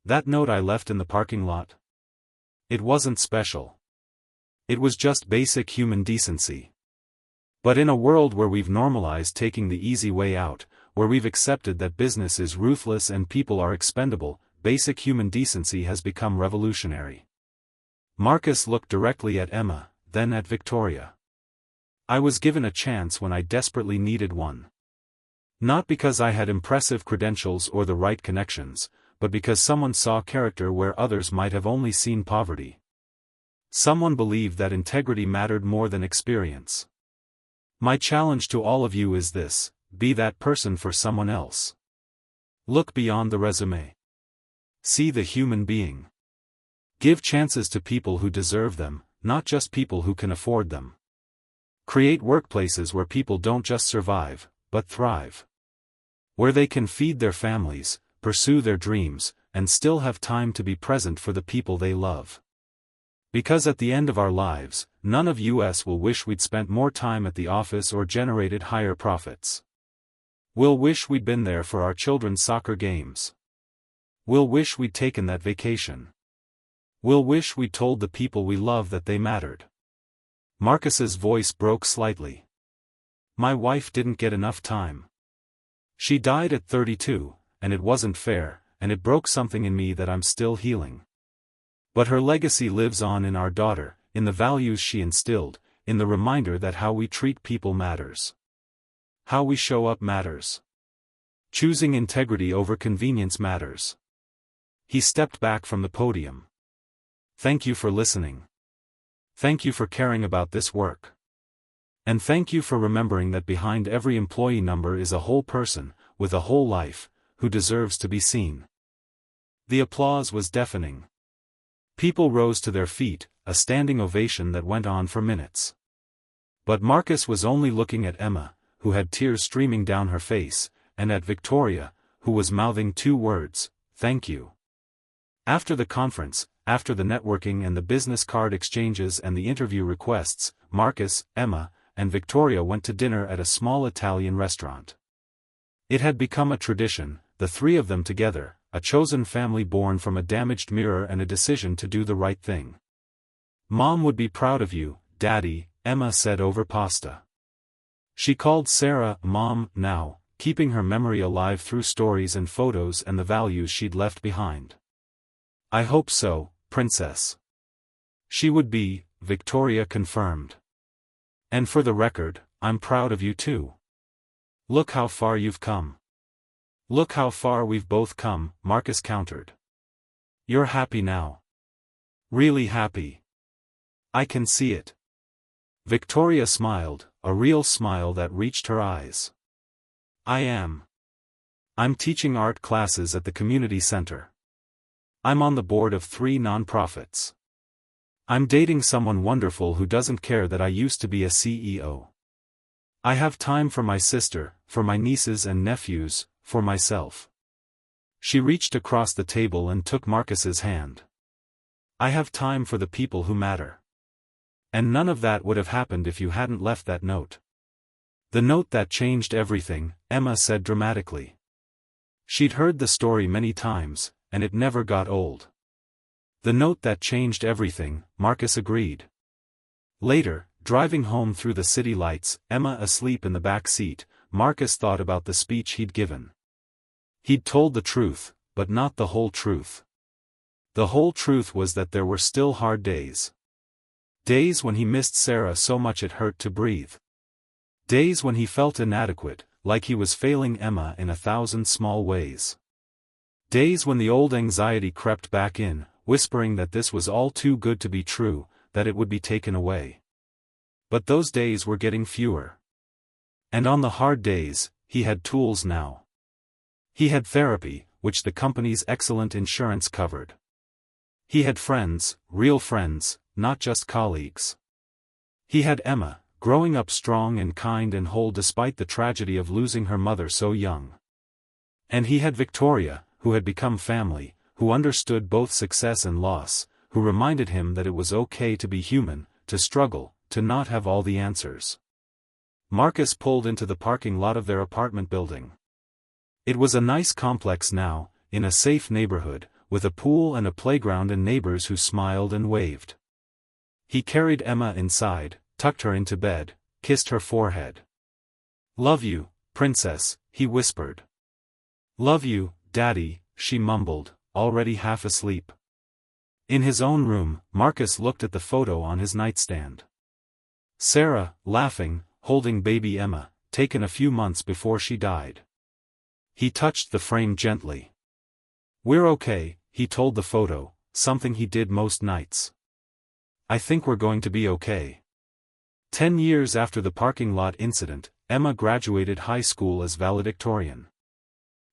A: That note I left in the parking lot? It wasn't special. It was just basic human decency. But in a world where we've normalized taking the easy way out, where we've accepted that business is ruthless and people are expendable, basic human decency has become revolutionary. Marcus looked directly at Emma, then at Victoria. "I was given a chance when I desperately needed one. Not because I had impressive credentials or the right connections, but because someone saw character where others might have only seen poverty. Someone believed that integrity mattered more than experience. My challenge to all of you is this: be that person for someone else. Look beyond the resume. See the human being. Give chances to people who deserve them, not just people who can afford them. Create workplaces where people don't just survive, but thrive. Where they can feed their families, pursue their dreams, and still have time to be present for the people they love. Because at the end of our lives, none of us will wish we'd spent more time at the office or generated higher profits. We'll wish we'd been there for our children's soccer games. We'll wish we'd taken that vacation. We'll wish we'd told the people we love that they mattered." Marcus's voice broke slightly. "My wife didn't get enough time. She died at 32, and it wasn't fair, and it broke something in me that I'm still healing. But her legacy lives on in our daughter, in the values she instilled, in the reminder that how we treat people matters. How we show up matters. Choosing integrity over convenience matters." He stepped back from the podium. "Thank you for listening. Thank you for caring about this work. And thank you for remembering that behind every employee number is a whole person, with a whole life, who deserves to be seen." The applause was deafening. People rose to their feet, a standing ovation that went on for minutes. But Marcus was only looking at Emma, who had tears streaming down her face, and at Victoria, who was mouthing 2 words, "Thank you." After the conference, after the networking and the business card exchanges and the interview requests, Marcus, Emma, and Victoria went to dinner at a small Italian restaurant. It had become a tradition, the 3 of them together, a chosen family born from a damaged mirror and a decision to do the right thing. "Mom would be proud of you, Daddy," Emma said over pasta. She called Sarah Mom now, keeping her memory alive through stories and photos and the values she'd left behind. "I hope so, Princess." "She would be," Victoria confirmed. "And for the record, I'm proud of you too. Look how far you've come." "Look how far we've both come," Marcus countered. "You're happy now. Really happy. I can see it." Victoria smiled, a real smile that reached her eyes. "I am. I'm teaching art classes at the community center. I'm on the board of 3 nonprofits. I'm dating someone wonderful who doesn't care that I used to be a CEO. I have time for my sister, for my nieces and nephews, for myself." She reached across the table and took Marcus's hand. "I have time for the people who matter. And none of that would have happened if you hadn't left that note." "The note that changed everything," Emma said dramatically. She'd heard the story many times, and it never got old. "The note that changed everything," Marcus agreed. Later, driving home through the city lights, Emma asleep in the back seat, Marcus thought about the speech he'd given. He'd told the truth, but not the whole truth. The whole truth was that there were still hard days. Days when he missed Sarah so much it hurt to breathe. Days when he felt inadequate, like he was failing Emma in 1,000 small ways. Days when the old anxiety crept back in, whispering that this was all too good to be true, that it would be taken away. But those days were getting fewer. And on the hard days, he had tools now. He had therapy, which the company's excellent insurance covered. He had friends, real friends, not just colleagues. He had Emma, growing up strong and kind and whole despite the tragedy of losing her mother so young. And he had Victoria, who had become family, who understood both success and loss, who reminded him that it was okay to be human, to struggle, to not have all the answers. Marcus pulled into the parking lot of their apartment building. It was a nice complex now, in a safe neighborhood, with a pool and a playground and neighbors who smiled and waved. He carried Emma inside, tucked her into bed, kissed her forehead. "Love you, Princess," he whispered. "Love you, Daddy," she mumbled, already half asleep. In his own room, Marcus looked at the photo on his nightstand. Sarah, laughing, holding baby Emma, taken a few months before she died. He touched the frame gently. "We're okay," he told the photo, something he did most nights. "I think we're going to be okay." 10 years after the parking lot incident, Emma graduated high school as valedictorian.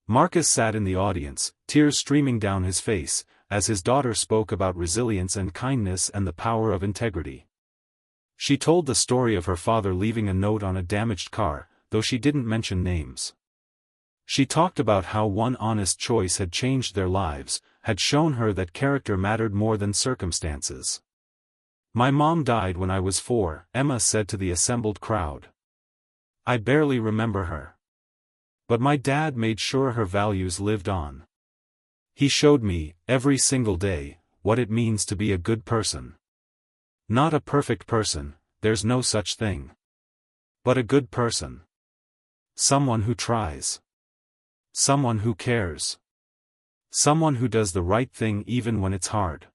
A: Marcus sat in the audience, tears streaming down his face, as his daughter spoke about resilience and kindness and the power of integrity. She told the story of her father leaving a note on a damaged car, though she didn't mention names. She talked about how one honest choice had changed their lives, had shown her that character mattered more than circumstances. "My mom died when I was 4, Emma said to the assembled crowd. "I barely remember her. But my dad made sure her values lived on. He showed me, every single day, what it means to be a good person. Not a perfect person, there's no such thing. But a good person. Someone who tries. Someone who cares. Someone who does the right thing even when it's hard."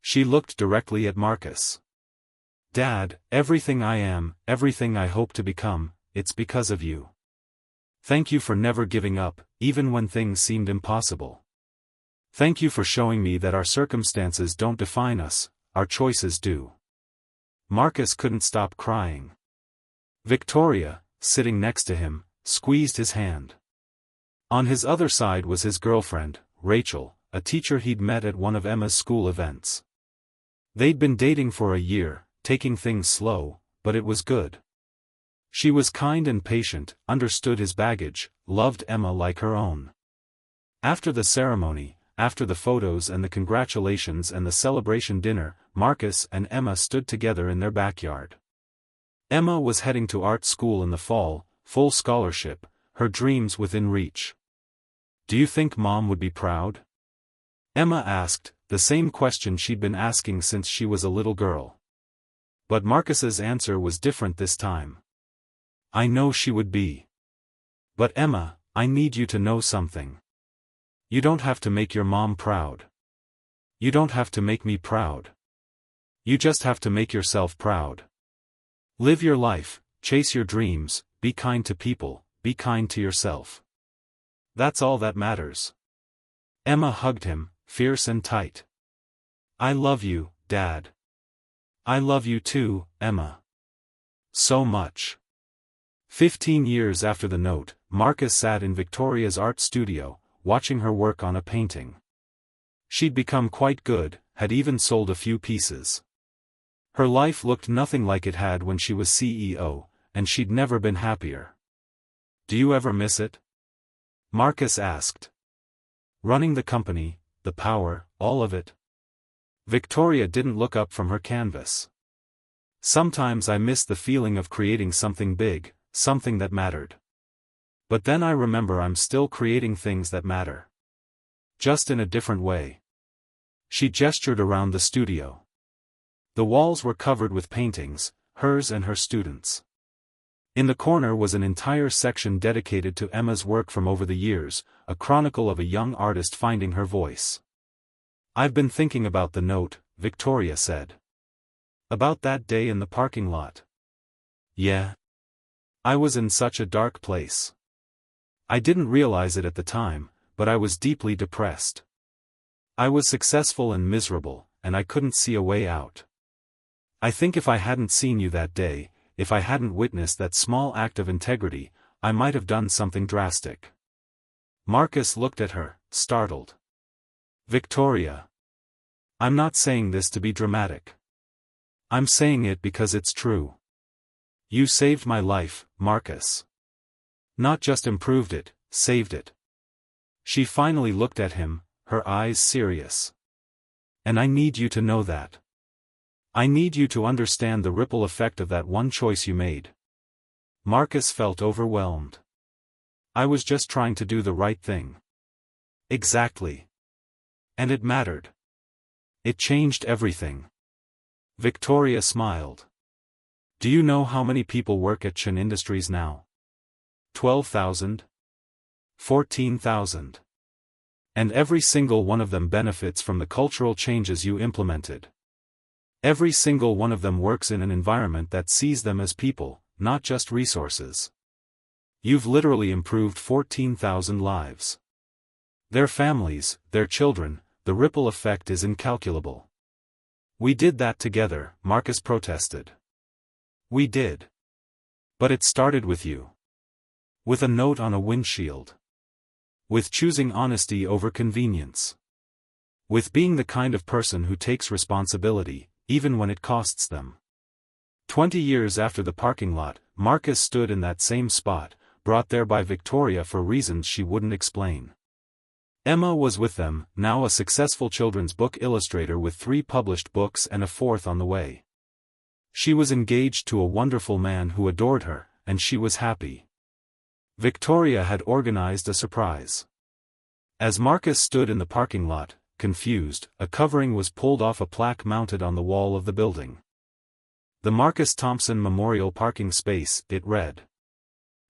A: She looked directly at Marcus. "Dad, everything I am, everything I hope to become, it's because of you. Thank you for never giving up, even when things seemed impossible. Thank you for showing me that our circumstances don't define us, our choices do." Marcus couldn't stop crying. Victoria, sitting next to him, squeezed his hand. On his other side was his girlfriend, Rachel, a teacher he'd met at one of Emma's school events. They'd been dating for a year, taking things slow, but it was good. She was kind and patient, understood his baggage, loved Emma like her own. After the ceremony, after the photos and the congratulations and the celebration dinner, Marcus and Emma stood together in their backyard. Emma was heading to art school in the fall, full scholarship, her dreams within reach. "Do you think Mom would be proud?" Emma asked, the same question she'd been asking since she was a little girl. But Marcus's answer was different this time. "I know she would be. But Emma, I need you to know something. You don't have to make your mom proud. You don't have to make me proud. You just have to make yourself proud. Live your life, chase your dreams, be kind to people, be kind to yourself. That's all that matters." Emma hugged him, fierce and tight. "I love you, Dad. I love you too, Emma. So much." 15 years after the note, Marcus sat in Victoria's art studio, watching her work on a painting. She'd become quite good, had even sold a few pieces. Her life looked nothing like it had when she was CEO, and she'd never been happier. "Do you ever miss it?" Marcus asked. "Running the company, the power, all of it?" Victoria didn't look up from her canvas. "Sometimes I miss the feeling of creating something big, something that mattered. But then I remember I'm still creating things that matter. Just in a different way." She gestured around the studio. The walls were covered with paintings, hers and her students'. In the corner was an entire section dedicated to Emma's work from over the years, a chronicle of a young artist finding her voice. "I've been thinking about the note," Victoria said. "About that day in the parking lot. Yeah. I was in such a dark place. I didn't realize it at the time, but I was deeply depressed. I was successful and miserable, and I couldn't see a way out. I think if I hadn't seen you that day, if I hadn't witnessed that small act of integrity, I might have done something drastic." Marcus looked at her, startled. "Victoria. I'm not saying this to be dramatic. I'm saying it because it's true. You saved my life, Marcus. Not just improved it, saved it." She finally looked at him, her eyes serious. "And I need you to know that. I need you to understand the ripple effect of that one choice you made." Marcus felt overwhelmed. "I was just trying to do the right thing." "Exactly. And it mattered. It changed everything." Victoria smiled. "Do you know how many people work at Chen Industries now? 12,000? 14,000. And every single one of them benefits from the cultural changes you implemented. Every single one of them works in an environment that sees them as people, not just resources. You've literally improved 14,000 lives. Their families, their children, the ripple effect is incalculable." "We did that together," Marcus protested. "We did. But it started with you. With a note on a windshield. With choosing honesty over convenience. With being the kind of person who takes responsibility, even when it costs them." 20 years after the parking lot, Marcus stood in that same spot, brought there by Victoria for reasons she wouldn't explain. Emma was with them, now a successful children's book illustrator with 3 published books and a 4th on the way. She was engaged to a wonderful man who adored her, and she was happy. Victoria had organized a surprise. As Marcus stood in the parking lot, confused, a covering was pulled off a plaque mounted on the wall of the building. "The Marcus Thompson Memorial Parking Space," it read.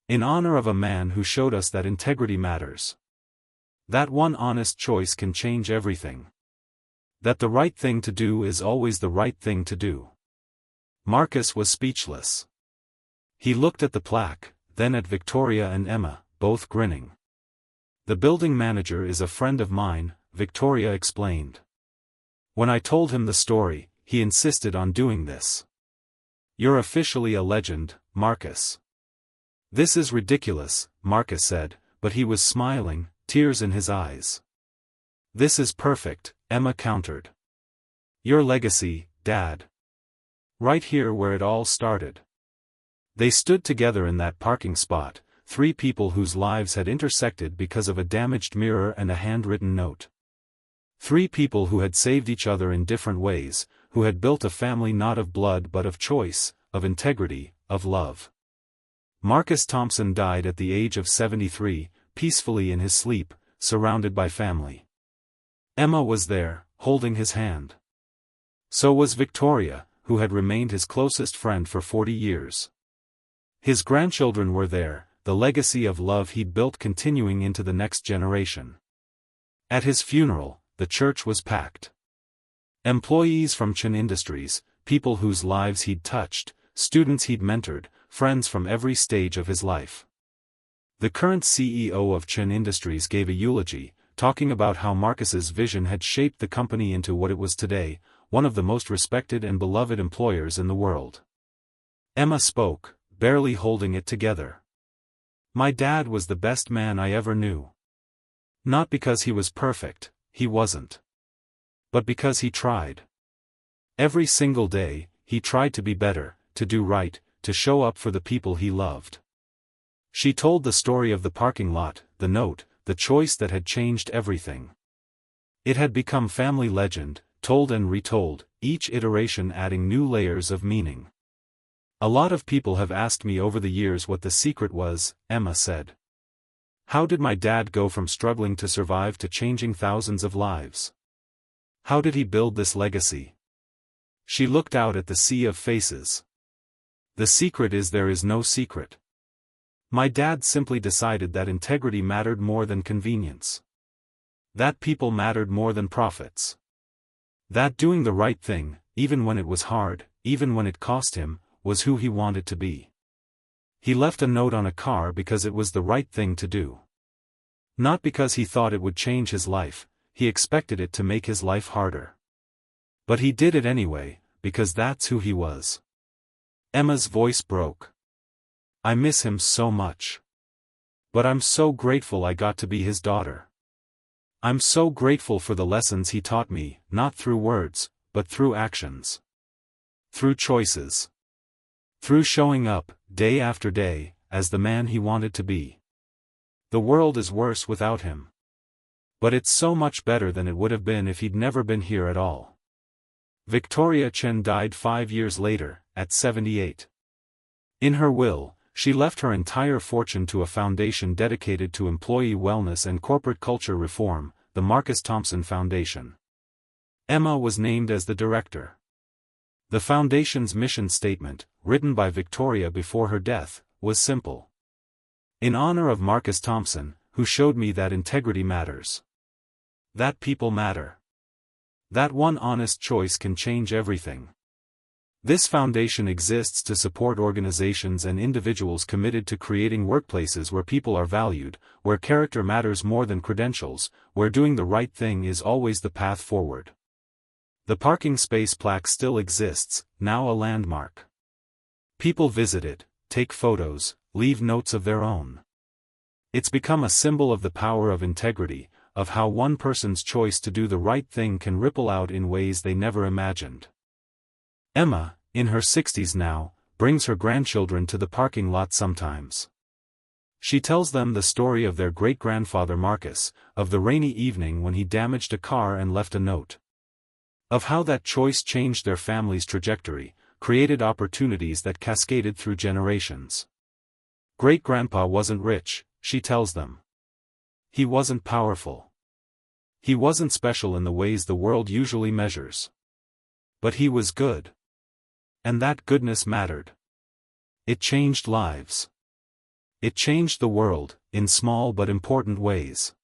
A: "In honor of a man who showed us that integrity matters. That one honest choice can change everything. That the right thing to do is always the right thing to do." Marcus was speechless. He looked at the plaque, then at Victoria and Emma, both grinning. "The building manager is a friend of mine," Victoria explained. "When I told him the story, he insisted on doing this. You're officially a legend, Marcus." "This is ridiculous," Marcus said, but he was smiling, tears in his eyes. "This is perfect," Emma countered. "Your legacy, Dad. Right here where it all started." They stood together in that parking spot, three people whose lives had intersected because of a damaged mirror and a handwritten note. Three people who had saved each other in different ways, who had built a family not of blood but of choice, of integrity, of love. Marcus Thompson died at the age of 73, peacefully in his sleep, surrounded by family. Emma was there, holding his hand. So was Victoria, who had remained his closest friend for 40 years. His grandchildren were there, the legacy of love he'd built continuing into the next generation. At his funeral, the church was packed. Employees from Chen Industries, people whose lives he'd touched, students he'd mentored, friends from every stage of his life. The current CEO of Chen Industries gave a eulogy, talking about how Marcus's vision had shaped the company into what it was today, one of the most respected and beloved employers in the world. Emma spoke, barely holding it together. My dad was the best man I ever knew. Not because he was perfect, he wasn't. But because he tried. Every single day, he tried to be better, to do right, to show up for the people he loved. She told the story of the parking lot, the note, the choice that had changed everything. It had become family legend, told and retold, each iteration adding new layers of meaning. A lot of people have asked me over the years what the secret was, Emma said. How did my dad go from struggling to survive to changing thousands of lives? How did he build this legacy? She looked out at the sea of faces. The secret is there is no secret. My dad simply decided that integrity mattered more than convenience. That people mattered more than profits. That doing the right thing, even when it was hard, even when it cost him, was who he wanted to be. He left a note on a car because it was the right thing to do. Not because he thought it would change his life, he expected it to make his life harder. But he did it anyway, because that's who he was. Emma's voice broke. I miss him so much. But I'm so grateful I got to be his daughter. I'm so grateful for the lessons he taught me, not through words, but through actions. Through choices. Through showing up, day after day, as the man he wanted to be. The world is worse without him. But it's so much better than it would have been if he'd never been here at all. Victoria Chen died 5 years later, at 78. In her will, she left her entire fortune to a foundation dedicated to employee wellness and corporate culture reform, the Marcus Thompson Foundation. Emma was named as the director. The foundation's mission statement, written by Victoria before her death, was simple. In honor of Marcus Thompson, who showed me that integrity matters. That people matter. That one honest choice can change everything. This foundation exists to support organizations and individuals committed to creating workplaces where people are valued, where character matters more than credentials, where doing the right thing is always the path forward. The parking space plaque still exists, now a landmark. People visit it, take photos, leave notes of their own. It's become a symbol of the power of integrity, of how one person's choice to do the right thing can ripple out in ways they never imagined. Emma, in her 60s now, brings her grandchildren to the parking lot sometimes. She tells them the story of their great-grandfather Marcus, of the rainy evening when he damaged a car and left a note. Of how that choice changed their family's trajectory, created opportunities that cascaded through generations. Great-grandpa wasn't rich, she tells them. He wasn't powerful. He wasn't special in the ways the world usually measures. But he was good. And that goodness mattered. It changed lives. It changed the world, in small but important ways.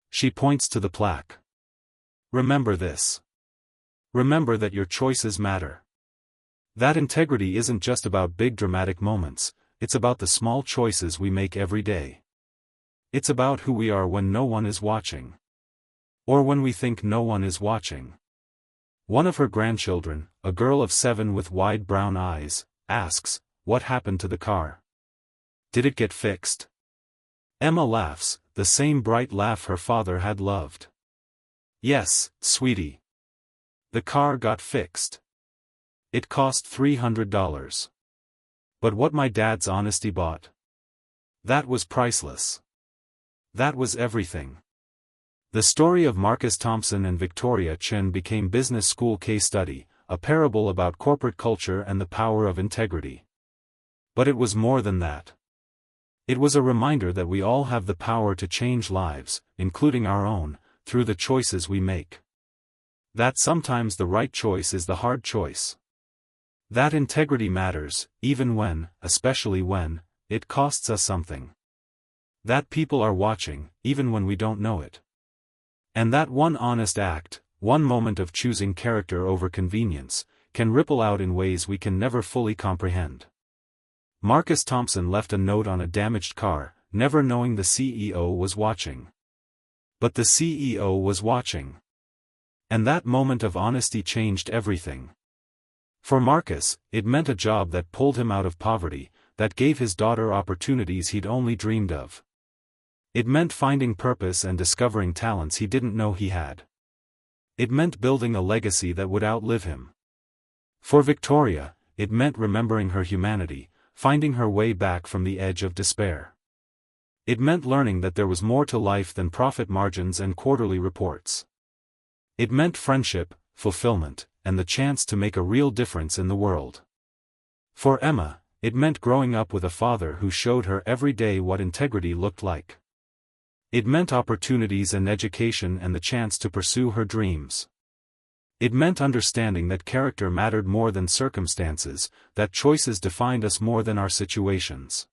A: She points to the plaque. Remember this. Remember that your choices matter. That integrity isn't just about big dramatic moments, it's about the small choices we make every day. It's about who we are when no one is watching. Or when we think no one is watching. One of her grandchildren, a girl of 7 with wide brown eyes, asks, what happened to the car? Did it get fixed? Emma laughs, the same bright laugh her father had loved. Yes, sweetie. The car got fixed. It cost $300. But what my dad's honesty bought? That was priceless. That was everything. The story of Marcus Thompson and Victoria Chen became business school case study, a parable about corporate culture and the power of integrity. But it was more than that. It was a reminder that we all have the power to change lives, including our own, through the choices we make. That sometimes the right choice is the hard choice. That integrity matters, even when, especially when, it costs us something. That people are watching, even when we don't know it. And that one honest act, one moment of choosing character over convenience, can ripple out in ways we can never fully comprehend. Marcus Thompson left a note on a damaged car, never knowing the CEO was watching. But the CEO was watching. And that moment of honesty changed everything. For Marcus, it meant a job that pulled him out of poverty, that gave his daughter opportunities he'd only dreamed of. It meant finding purpose and discovering talents he didn't know he had. It meant building a legacy that would outlive him. For Victoria, it meant remembering her humanity, finding her way back from the edge of despair. It meant learning that there was more to life than profit margins and quarterly reports. It meant friendship, fulfillment, and the chance to make a real difference in the world. For Emma, it meant growing up with a father who showed her every day what integrity looked like. It meant opportunities and education and the chance to pursue her dreams. It meant understanding that character mattered more than circumstances, that choices defined us more than our situations.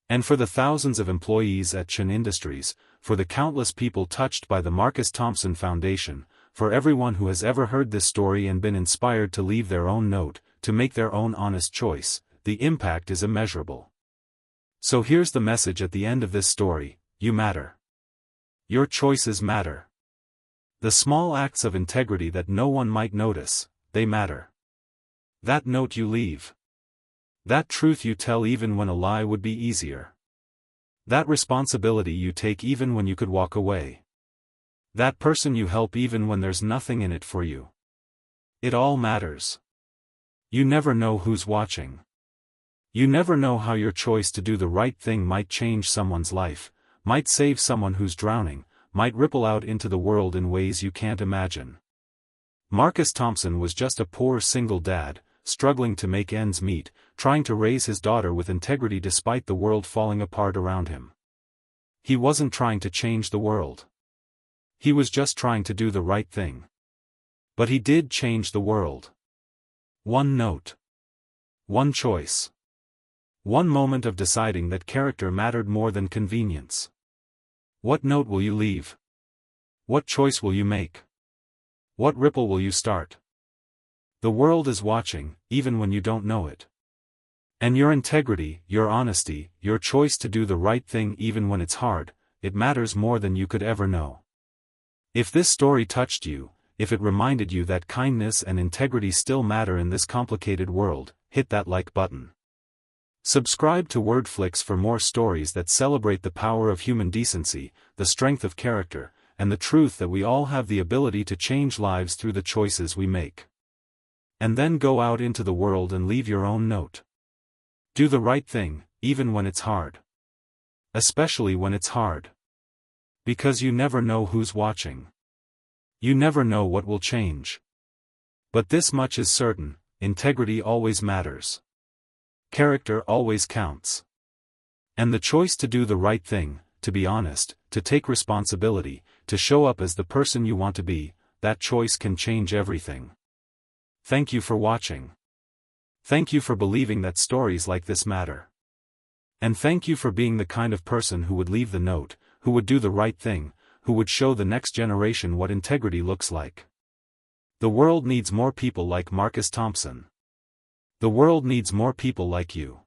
A: And for the thousands of employees at Chen Industries, for the countless people touched by the Marcus Thompson Foundation, for everyone who has ever heard this story and been inspired to leave their own note, to make their own honest choice, the impact is immeasurable. So here's the message at the end of this story: you matter. Your choices matter. The small acts of integrity that no one might notice, they matter. That note you leave. That truth you tell even when a lie would be easier. That responsibility you take even when you could walk away. That person you help even when there's nothing in it for you. It all matters. You never know who's watching. You never know how your choice to do the right thing might change someone's life, might save someone who's drowning, might ripple out into the world in ways you can't imagine. Marcus Thompson was just a poor single dad, struggling to make ends meet, trying to raise his daughter with integrity despite the world falling apart around him. He wasn't trying to change the world. He was just trying to do the right thing. But he did change the world. One note. One choice. One moment of deciding that character mattered more than convenience. What note will you leave? What choice will you make? What ripple will you start? The world is watching, even when you don't know it. And your integrity, your honesty, your choice to do the right thing even when it's hard, it matters more than you could ever know. If this story touched you, if it reminded you that kindness and integrity still matter in this complicated world, hit that like button. Subscribe to WordFlix for more stories that celebrate the power of human decency, the strength of character, and the truth that we all have the ability to change lives through the choices we make. And then go out into the world and leave your own note. Do the right thing, even when it's hard. Especially when it's hard. Because you never know who's watching. You never know what will change. But this much is certain: integrity always matters. Character always counts. And the choice to do the right thing, to be honest, to take responsibility, to show up as the person you want to be, that choice can change everything. Thank you for watching. Thank you for believing that stories like this matter. And thank you for being the kind of person who would leave the note, who would do the right thing, who would show the next generation what integrity looks like. The world needs more people like Marcus Thompson. The world needs more people like you.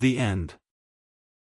A: The end.